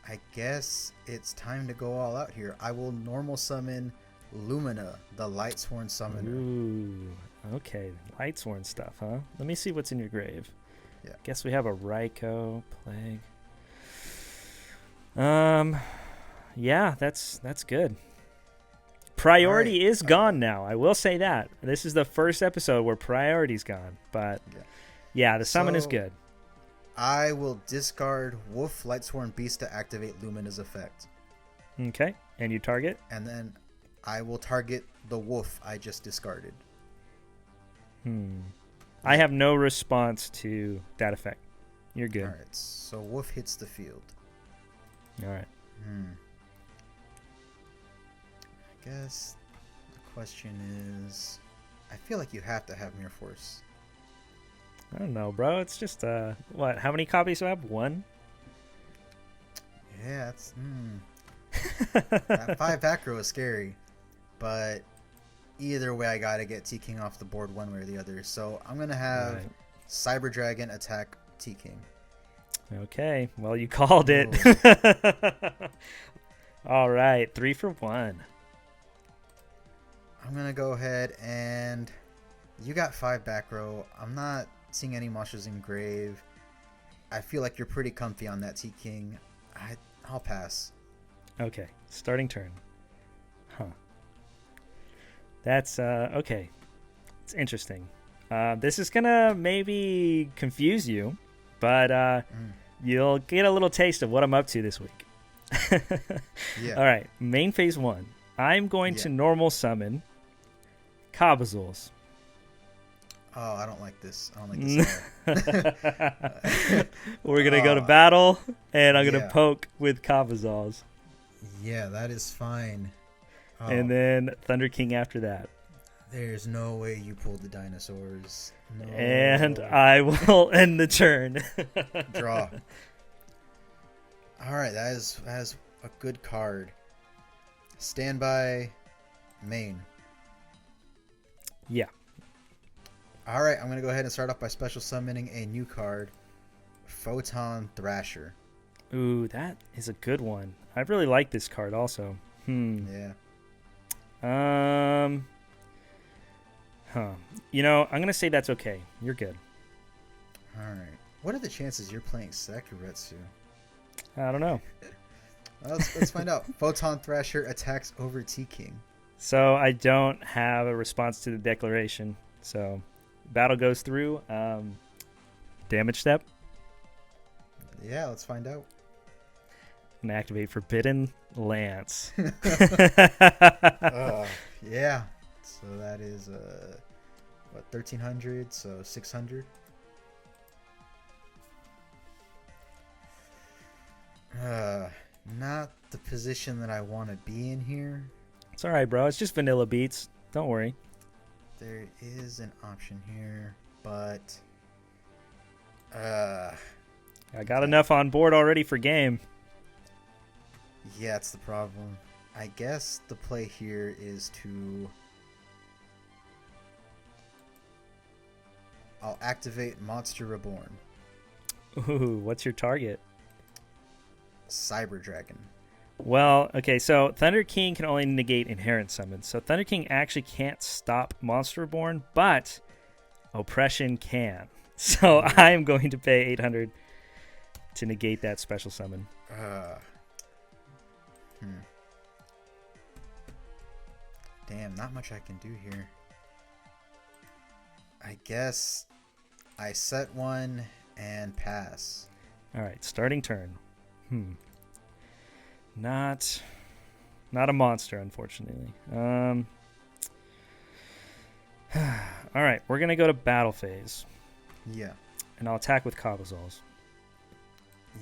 I guess it's time to go all out here. I will normal summon Lumina, the Lightsworn Summoner. Ooh, okay. Lightsworn stuff, huh? Let me see what's in your grave. Yeah. Guess we have a Raikou, Plague. Yeah, that's good. priority is gone now. I will say that. This is the first episode where priority's gone. But yeah, the summon is good. I will discard Wolf Lightsworn Beast to activate Lumina's effect. Okay, and you target? And then I will target the wolf I just discarded. I have no response to that effect. You're good. All right, so wolf hits the field. All right. I guess the question is, I feel like you have to have Mirror Force. I don't know, bro. It's just, what? How many copies do I have? 1? Yeah, it's... That 5 back row is scary. But either way, I gotta get T-King off the board one way or the other. So I'm gonna have Cyber Dragon attack T-King. Okay. Well, you called it. All right. 3 for 1. I'm gonna go ahead and... You got 5 back row. I'm not seeing any monsters in grave. I feel like you're pretty comfy on that T-King. I'll pass. Okay. Starting turn. Huh. That's, okay. It's interesting. This is gonna maybe confuse you, but you'll get a little taste of what I'm up to this week. Yeah. All right. Main phase 1. I'm going to normal summon Cabazuls. Oh, I don't like this. I don't like this at all. We're going to go to battle, and I'm going to poke with Cabazuls. Yeah, that is fine. Oh, and then Thunder King after that. There's no way you pulled the dinosaurs. No. And I will end the turn. Draw. All right, that is a good card. Standby, main. Yeah. All right, I'm going to go ahead and start off by special summoning a new card, Photon Thrasher. Ooh, that is a good one. I really like this card also. Yeah. You know, I'm going to say that's okay. You're good. All right. What are the chances you're playing Sakuretsu? I don't know. Let's find out. Photon Thrasher attacks over T-King. So I don't have a response to the declaration. So battle goes through. Damage step. Yeah, let's find out. And activate Forbidden Lance. Yeah. So that is, 1,300? So 600? Not the position that I want to be in here. It's all right, bro. It's just vanilla beats. Don't worry. There is an option here, but... I got enough on board already for game. Yeah, that's the problem. I guess the play here is to... I'll activate Monster Reborn. Ooh, what's your target? Cyber Dragon. Well, okay, so Thunder King can only negate inherent summons. So Thunder King actually can't stop Monster Reborn, but Oppression can. So I'm going to pay 800 to negate that special summon. Damn, not much I can do here. I guess I set one and pass. All right, starting turn. Not a monster, unfortunately. All right, we're going to go to battle phase. Yeah. And I'll attack with Cabazuls.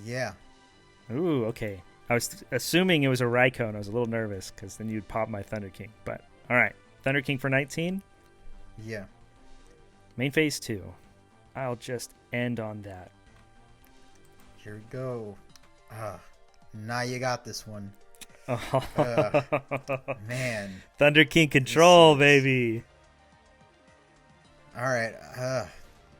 Yeah. Ooh, okay. I was assuming it was a Raikou, and I was a little nervous because then you'd pop my Thunder King. But, all right. Thunder King for 19? Yeah. Main phase 2. I'll just end on that. Here we go. Now you got this one. Man. Thunder King control, baby. All right.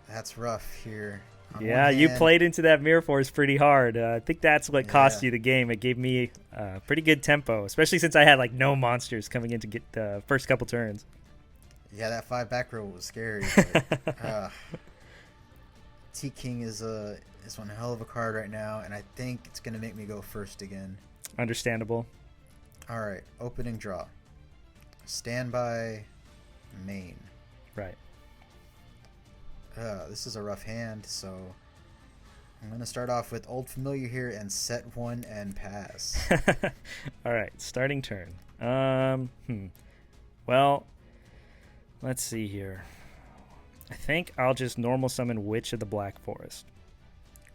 That's rough here. Yeah, you played into that Mirror Force pretty hard. I think that's what cost you the game. It gave me pretty good tempo, especially since I had like no monsters coming in to get the first couple turns. Yeah, that 5 back row was scary. But, T-King is one hell of a card right now, and I think it's going to make me go first again. Understandable. All right, opening draw. Standby, main. Right. This is a rough hand, so I'm going to start off with Old Familiar here and set one and pass. All right, starting turn. Well, let's see here. I think I'll just normal summon Witch of the Black Forest.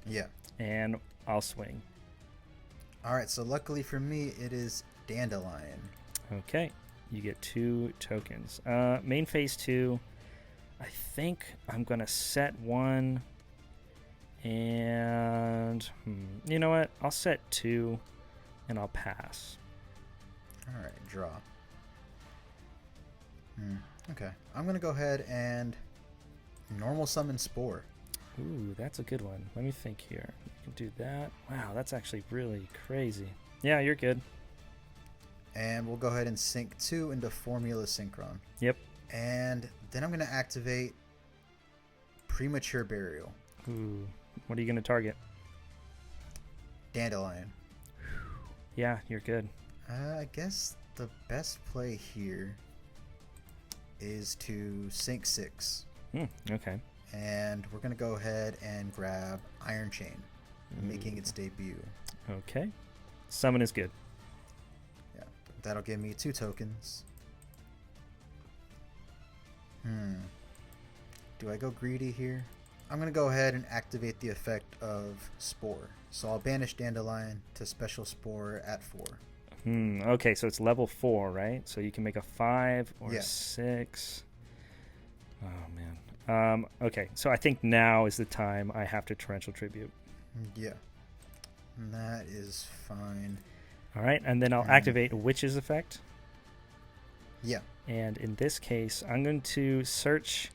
Yeah. And I'll swing. All right, so luckily for me, it is Dandelion. Okay, you get 2 tokens. Main phase 2, I think I'm going to set 1. And you know what? I'll set 2 and I'll pass. All right, draw. Okay, I'm going to go ahead and normal summon Spore. Ooh, that's a good one. Let me think here. You can do that. Wow, that's actually really crazy. Yeah, you're good. And we'll go ahead and sync 2 into Formula Synchron. Yep. And then I'm going to activate Premature Burial. Ooh, what are you going to target? Dandelion. Yeah, you're good. I guess the best play here is to sync 6. Okay. And we're going to go ahead and grab Iron Chain, making its debut. Okay. Summon is good. Yeah, that'll give me 2 tokens. Do I go greedy here? I'm going to go ahead and activate the effect of Spore. So I'll banish Dandelion to special Spore at 4. Okay, so it's level 4, right? So you can make a 5 or a 6. Oh, man. Okay, so I think now is the time I have to Torrential Tribute. Yeah. That is fine. All right, and then I'll activate Witch's effect. Yeah. And in this case, I'm going to search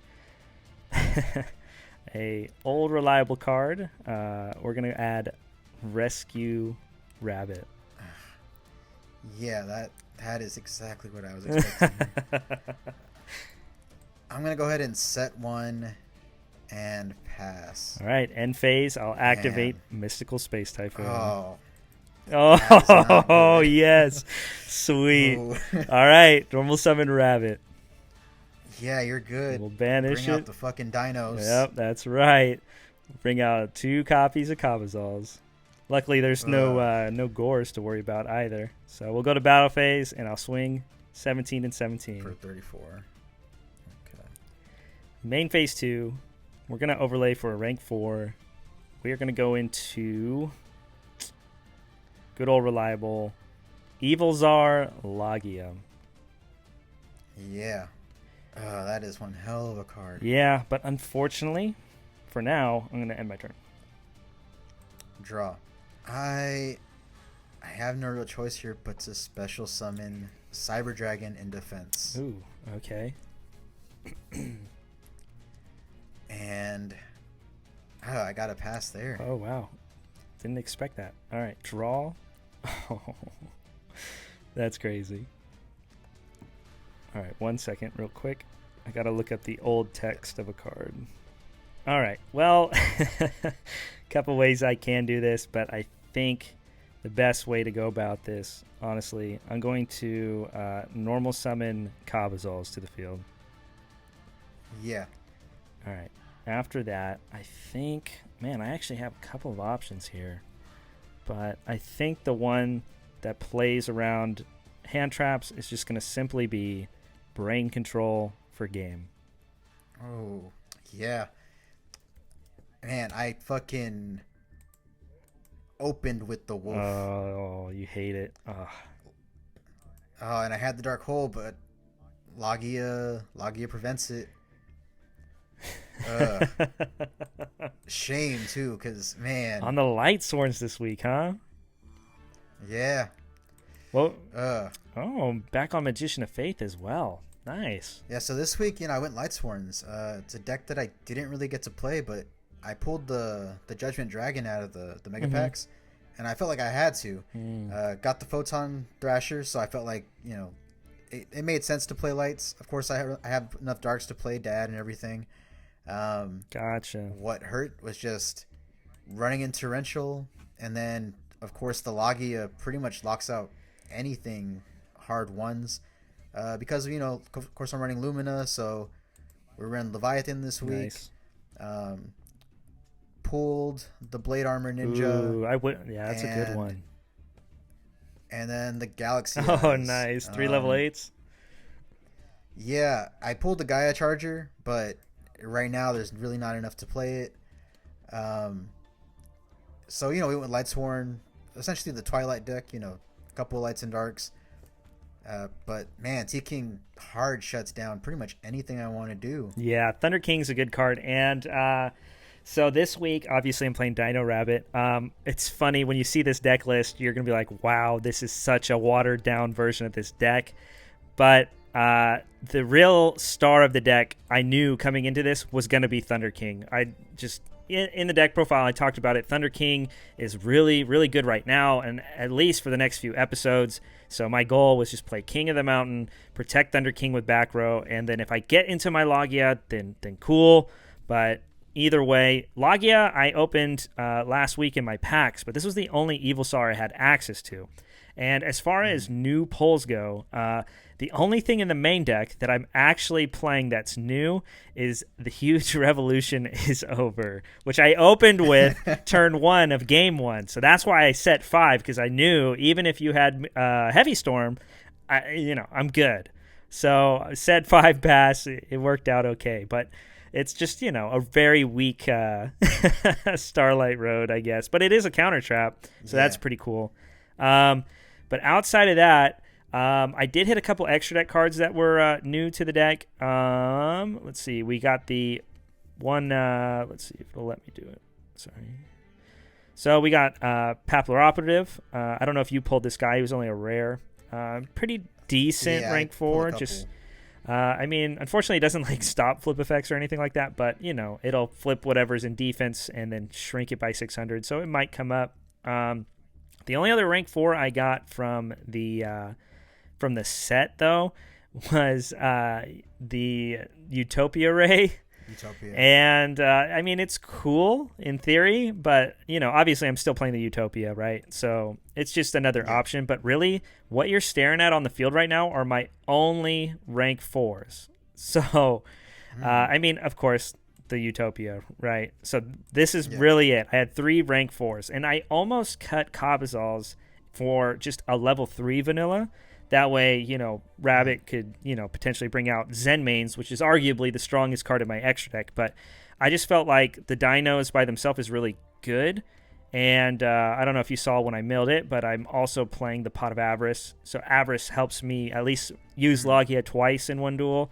a old reliable card. We're going to add Rescue Rabbit. Yeah, that is exactly what I was expecting. I'm going to go ahead and set 1 and pass. All right, end phase, I'll activate Mystical Space Typhoon. Oh, yes. Sweet. Ooh. All right, normal summon Rabbit. Yeah, you're good. We'll banish Bring it. out the fucking dinos. Yep, that's right. Bring out 2 copies of Kabazals. Luckily, there's no Gores to worry about either. So we'll go to battle phase, and I'll swing 17 and 17. For 34. Okay. Main phase 2, we're going to overlay for a rank 4. We are going to go into good old reliable Evil Czar Logia. Yeah. That is one hell of a card. Yeah, but unfortunately, for now, I'm going to end my turn. Draw. I have no real choice here but to special summon Cyber Dragon in defense. Ooh, okay. And I got to pass there. Oh, wow. Didn't expect that. All right, draw. Oh, that's crazy. All right, 1 second, real quick. I got to look up the old text of a card. All right, well, a couple ways I can do this, but I think the best way to go about this, honestly, I'm going to normal summon Kabazals to the field. Yeah. All right. After that, I think, man, I actually have a couple of options here. But I think the one that plays around hand traps is just going to simply be Brain Control for game. Oh, yeah. Man, I fucking opened with the wolf. Oh, you hate it. Oh, and I had the dark hole, but Logia prevents it. Shame too, because man, on the Lightsworns this week, huh? Yeah. Well, back on Magician of Faith as well. Nice. Yeah, so this week, I went Lightsworns. It's a deck that I didn't really get to play, but I pulled the Judgment Dragon out of the Mega Packs, and I felt like I had to. Got the Photon Thrasher, so I felt like, it made sense to play Lights. Of course, I have enough Darks to play Dad and everything. Gotcha. What hurt was just running in Torrential, and then, of course, the Logia pretty much locks out anything hard ones. because of course I'm running Lumina, so we're running Leviathan this week. Nice. Pulled the Blade Armor Ninja. Ooh, that's a good one. And then the Galaxy Oh, Eyes. nice. 3 level 8s? Yeah, I pulled the Gaia Charger, but right now there's really not enough to play it. So, we went with Lightsworn, essentially the Twilight deck, a couple of Lights and Darks. But, man, T-King hard shuts down pretty much anything I want to do. Yeah, Thunder King's a good card. And so this week, obviously, I'm playing Dino Rabbit. It's funny, when you see this deck list, you're going to be like, wow, this is such a watered-down version of this deck. But the real star of the deck, I knew coming into this, was going to be Thunder King. In the deck profile, I talked about it. Thunder King is really, really good right now, and at least for the next few episodes. So my goal was just play King of the Mountain, protect Thunder King with back row, and then if I get into my Logia, then cool. But either way, Logia I opened last week in my packs, but this was the only Evilsaur I had access to. And as far as new pulls go, the only thing in the main deck that I'm actually playing that's new is the Huge Revolution is Over, which I opened with turn 1 of game 1. So that's why I set 5, because I knew even if you had Heavy Storm, I'm good. So I set 5 pass. It worked out okay. But it's just, a very weak Starlight Road, I guess. But it is a counter trap, so that's pretty cool. But outside of that, I did hit a couple extra deck cards that were new to the deck. Let's see. We got the one. Let's see if it'll let me do it. Sorry. So we got Papler Operative. I don't know if you pulled this guy. He was only a rare. Pretty decent rank 4. Just, unfortunately, it doesn't stop flip effects or anything like that. But it'll flip whatever's in defense and then shrink it by 600. So it might come up. The only other rank 4 I got from the set though was the Utopia Ray. And it's cool in theory, but obviously I'm still playing the Utopia, right? So it's just another option. But really, what you're staring at on the field right now are my only rank 4s. So, of course, the Utopia, right? So this is really it. I had 3 rank 4s, and I almost cut Cabazals for just a level 3 vanilla. That way, Rabbit could, potentially bring out Zen Mains, which is arguably the strongest card in my extra deck. But I just felt like the Dinos by themselves is really good. And I don't know if you saw when I milled it, but I'm also playing the Pot of Avarice. So Avarice helps me at least use Logia twice in one duel.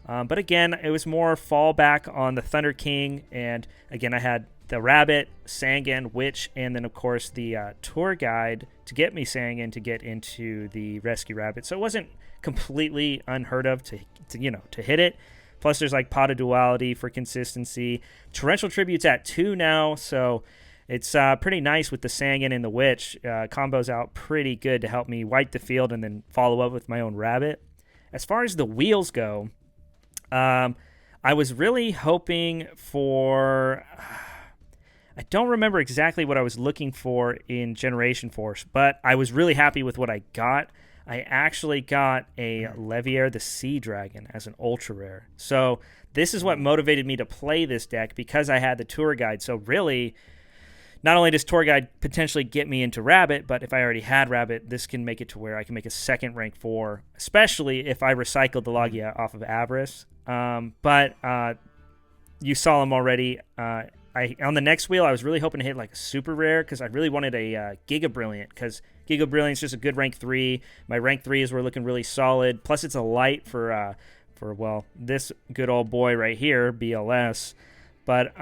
But again, it was more fallback on the Thunder King. And again, I had the Rabbit, Sangan, Witch, and then, of course, the Tour Guide to get me Sangan to get into the Rescue Rabbit. So it wasn't completely unheard of to hit it. Plus, there's Pot of Duality for consistency. Torrential Tribute's at 2 now, so it's pretty nice with the Sangan and the Witch. Combos out pretty good to help me wipe the field and then follow up with my own Rabbit. As far as the wheels go, I was really hoping for... I don't remember exactly what I was looking for in Generation Force, but I was really happy with what I got. I actually got a Leviair the Sea Dragon as an ultra rare. So this is what motivated me to play this deck, because I had the Tour Guide. So really, not only does Tour Guide potentially get me into Rabbit, but if I already had Rabbit, this can make it to where I can make a second rank 4, especially if I recycled the Logia off of Avarice. But you saw him already. On the next wheel, I was really hoping to hit a super rare, because I really wanted a Giga Brilliant, because Giga Brilliant is just a good rank 3. My rank 3s were looking really solid. Plus, it's a light for this good old boy right here, BLS. But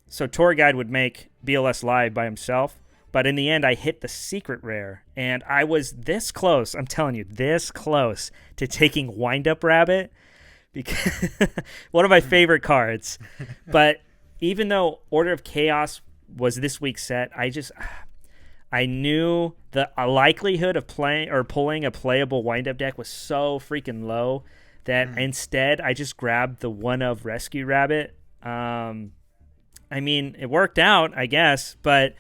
so Tour Guide would make BLS live by himself. But in the end, I hit the secret rare, and I was this close. I'm telling you, this close to taking Wind Up Rabbit, because one of my favorite cards. But even though Order of Chaos was this week's set, I knew the likelihood of playing or pulling a playable wind-up deck was so freaking low that instead I just grabbed the one of Rescue Rabbit. It worked out, I guess, but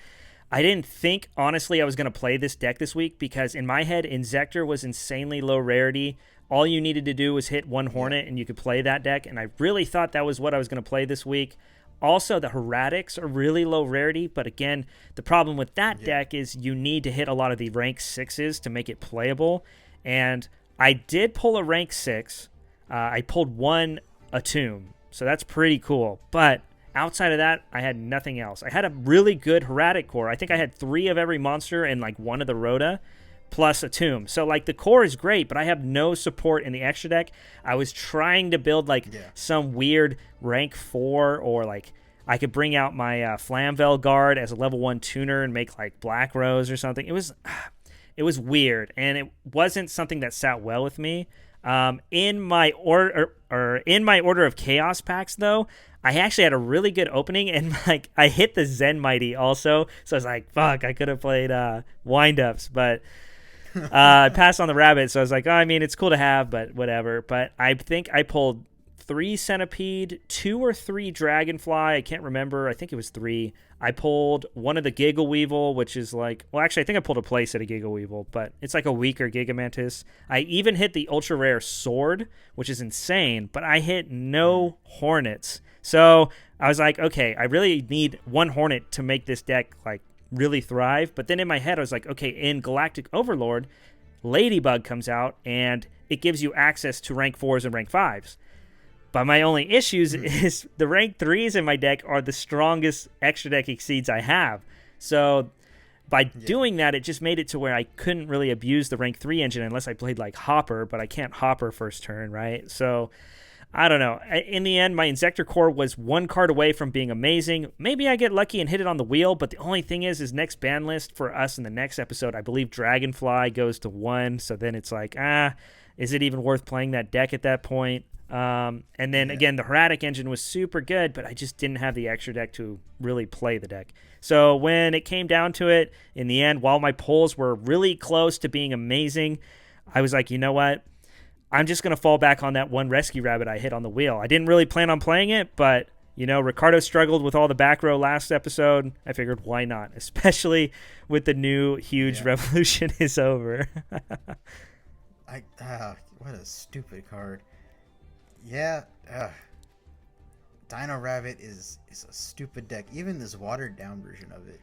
I didn't think, honestly, I was going to play this deck this week because in my head, Inzektor was insanely low rarity. All you needed to do was hit one Hornet and you could play that deck, and I really thought that was what I was going to play this week. Also, the Heretics are really low rarity, but again, the problem with that deck is you need to hit a lot of the rank 6s to make it playable, and I did pull a rank 6. I pulled one Atomb, so that's pretty cool, but outside of that, I had nothing else. I had a really good Heretic core. I think I had 3 of every monster and like 1 of the Rhoda, plus a Tomb. So like the core is great, but I have no support in the extra deck. I was trying to build like some weird rank 4, or like I could bring out my Flamvel Guard as a level 1 tuner and make like Black Rose or something. It was weird, and it wasn't something that sat well with me. In my order of chaos packs though, I actually had a really good opening, and like I hit the Zen Mighty also, so I was like, fuck, I could have played windups, but I passed on the rabbit, so I was like, oh, I mean, it's cool to have, but whatever. But I think I pulled 3 Centipede, 2 or 3 Dragonfly, I can't remember, I think it was 3. I pulled one of the Giggle Weevil, which is like, well, actually, I think I pulled a playset of Giggle Weevil, but it's like a weaker Gigamantis. I even hit the ultra rare Sword, which is insane, but I hit no Hornets. So I was like, okay, I really need 1 Hornet to make this deck like really thrive. But then in my head, I was like, okay, in Galactic Overlord, Ladybug comes out and it gives you access to rank 4s and rank 5s. But my only issues is the rank 3s in my deck are the strongest extra deck exceeds I have. So by doing that, it just made it to where I couldn't really abuse the rank 3 engine unless I played like Hopper, but I can't Hopper first turn, right? So I don't know. In the end, my Inzektor core was 1 card away from being amazing. Maybe I get lucky and hit it on the wheel, but the only thing is next ban list for us in the next episode, I believe Dragonfly goes to 1, so then it's like, is it even worth playing that deck at that point? And then again, the Heretic engine was super good, but I just didn't have the extra deck to really play the deck. So when it came down to it, in the end, while my pulls were really close to being amazing, I was like, you know what? I'm just going to fall back on that 1 Rescue Rabbit I hit on the wheel. I didn't really plan on playing it, but, you know, Ricardo struggled with all the back row last episode. I figured, why not? Especially with the new huge revolution is over. What a stupid card. Yeah, Dino Rabbit is a stupid deck. Even this watered down version of it.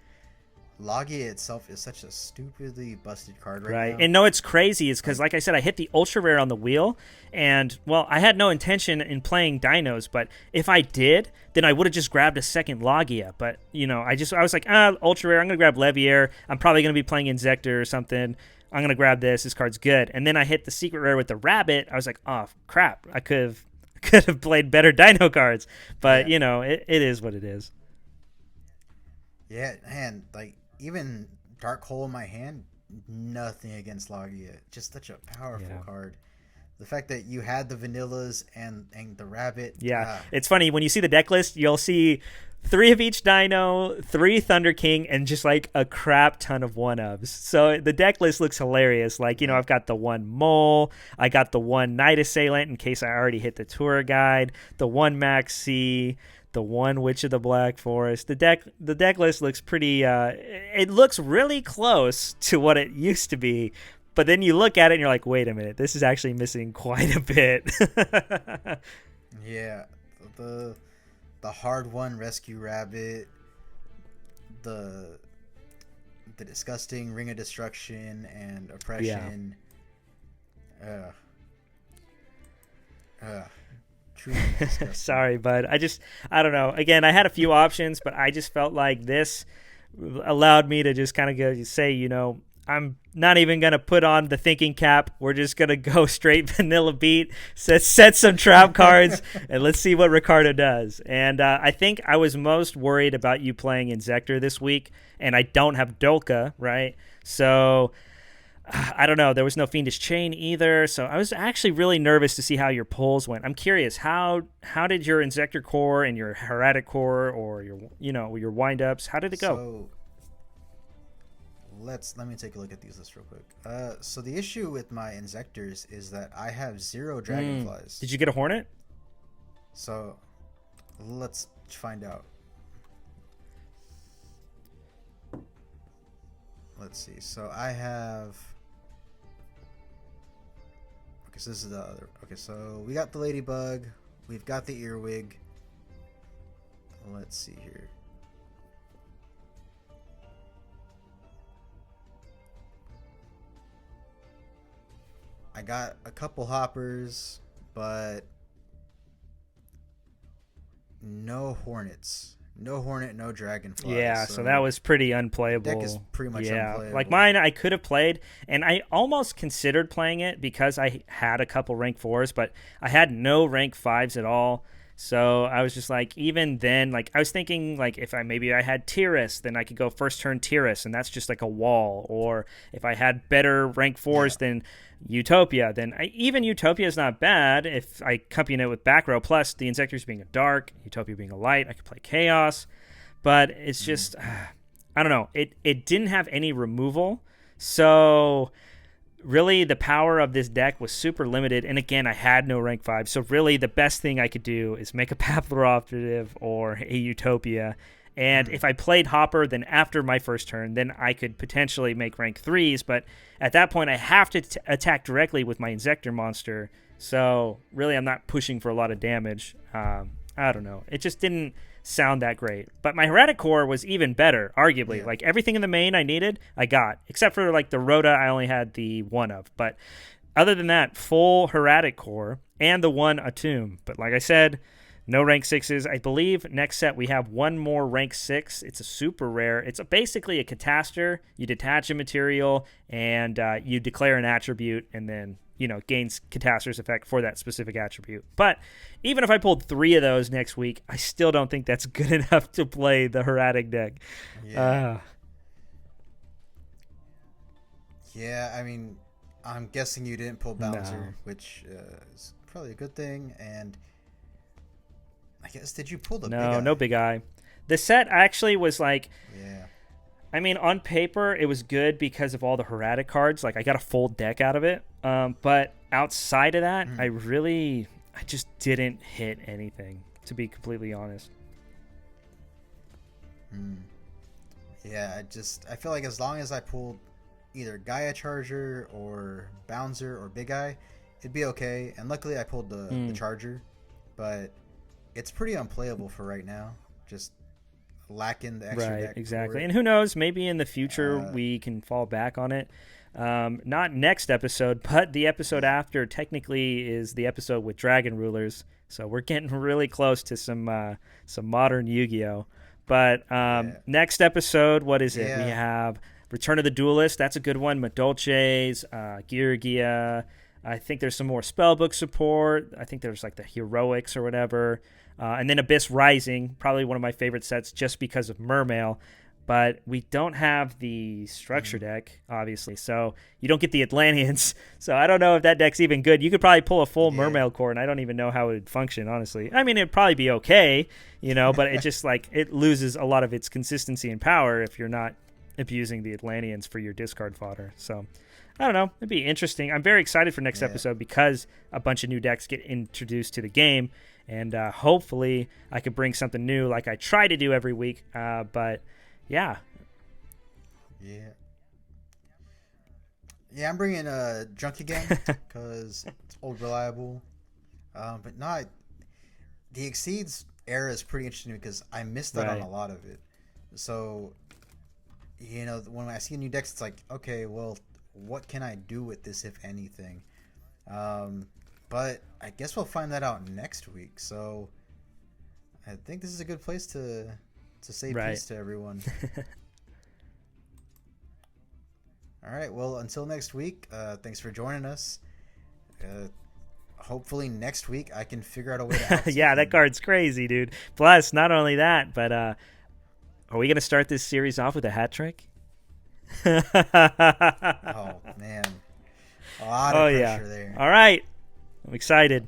Logia itself is such a stupidly busted card right now. And no, it's crazy is because, like I said, I hit the ultra rare on the wheel, and well, I had no intention in playing dinos, but if I did, then I would have just grabbed a second Logia. But you know, I was like, ultra rare, I'm gonna grab Levier. I'm probably gonna be playing Inzektor or something. I'm gonna grab this. This card's good. And then I hit the secret rare with the rabbit. I was like, oh crap, I could have played better dino cards. But you know, it is what it is. Yeah, man, like. Even Dark Hole in my hand, nothing against Logia. Just such a powerful card. The fact that you had the vanillas and the rabbit. Yeah, it's funny. When you see the deck list, you'll see 3 of each dino, 3 Thunder King, and just like a crap ton of 1-ofs. So the deck list looks hilarious. Like, you know, I've got the 1 Mole. I got the 1 Night Assailant in case I already hit the tour guide. The 1 Max C. The 1 Witch of the Black Forest. The deck list looks pretty. It looks really close to what it used to be, but then you look at it and you're like, wait a minute, this is actually missing quite a bit. Yeah, the hard 1 Rescue Rabbit, the disgusting Ring of Destruction and Oppression. Sorry, bud. I don't know. Again, I had a few options, but I just felt like this allowed me to just kind of say, you know, I'm not even going to put on the thinking cap. We're just going to go straight vanilla beat, set some trap cards, and let's see what Ricardo does. And I think I was most worried about you playing Inzektor this week, and I don't have Dolka, right? So I don't know. There was no Fiendish Chain either, so I was actually really nervous to see how your pulls went. I'm curious, how did your Inzektor core and your Heretic core, or your windups, how did it go? So let me take a look at these lists real quick. So the issue with my Inzektors is that I have 0 Dragonflies. Did you get a Hornet? So let's find out. let's see. So I have. Okay, so this is the other. Okay, so we got the ladybug. We've got the earwig. Let's see here. I got a couple hoppers, but no hornets. No hornet, no dragonfly. Yeah, so that was pretty unplayable. Deck is pretty much unplayable. Like mine, I could have played, and I almost considered playing it because I had a couple rank 4s, but I had no rank 5s at all. So I was just like, even then, like I was thinking, like if I had Tyrus, then I could go first turn Tyrus, and that's just like a wall. Or if I had better rank 4s than Utopia, then even Utopia is not bad if I accompany it with back row. Plus the Insectors being a dark, Utopia being a light, I could play Chaos. But it's just, I don't know. It didn't have any removal, so really the power of this deck was super limited. And again, I had no rank 5, so really the best thing I could do is make a Papilloperative or a Utopia. And if I played Hopper, then after my first turn, then I could potentially make rank 3s. But at that point, I have to attack directly with my Insector monster. So really, I'm not pushing for a lot of damage. I don't know. It just didn't sound that great. But my Heretic Core was even better, arguably. Yeah. Like everything in the main I needed, I got. Except for like the Rhoda, I only had the one of. But other than that, full Heretic Core and the one Atum. But like I said, no rank 6s. I believe next set we have one more rank 6. It's a super rare. It's basically a Catastor. You detach a material and you declare an attribute, and then gains Catastor's effect for that specific attribute. But even if I pulled 3 of those next week, I still don't think that's good enough to play the Heretic deck. Yeah, I mean, I'm guessing you didn't pull Bouncer, No. which is probably a good thing. And I guess, did you pull the big No, eye? no big eye. The set actually was like, Yeah. I mean, on paper, it was good because of all the Heretic cards. Like, I got a full deck out of it. But outside of that, I just didn't hit anything, to be completely honest. Yeah, I feel like as long as I pulled either Gaia Charger or Bouncer or Big Eye, it'd be okay. And luckily I pulled the Charger, but it's pretty unplayable for right now. Just lacking the extra deck. Exactly. And who knows, maybe in the future we can fall back on it. Not next episode, but the episode after technically is the episode with Dragon Rulers. So we're getting really close to some modern Yu-Gi-Oh! But next episode, what is it? Yeah. We have Return of the Duelist. That's a good one. Madolches, Yugioh. I think there's some more spellbook support. I think there's like the Heroics or whatever. And then Abyss Rising, probably one of my favorite sets just because of Mermail. But we don't have the structure deck, obviously. So you don't get the Atlanteans. So I don't know if that deck's even good. You could probably pull a full Mermail core, and I don't even know how it would function, honestly. I mean, it'd probably be okay, but it just it loses a lot of its consistency and power if you're not abusing the Atlanteans for your discard fodder. So I don't know. It'd be interesting. I'm very excited for next episode because a bunch of new decks get introduced to the game. And hopefully I could bring something new like I try to do every week. But yeah. Yeah, I'm bringing Junk again because it's old reliable. But not the Exceeds era is pretty interesting because I missed out on a lot of it. So, when I see new decks, it's like, okay, well, what can I do with this, if anything? But I guess we'll find that out next week. So I think this is a good place to say peace to everyone. All right. Well, until next week, thanks for joining us. Hopefully next week I can figure out a way to yeah, that card's crazy, dude. Plus, not only that, but are we going to start this series off with a hat trick? Oh, man. A lot of pressure there. All right. I'm excited.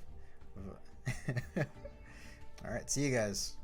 All right. See you guys.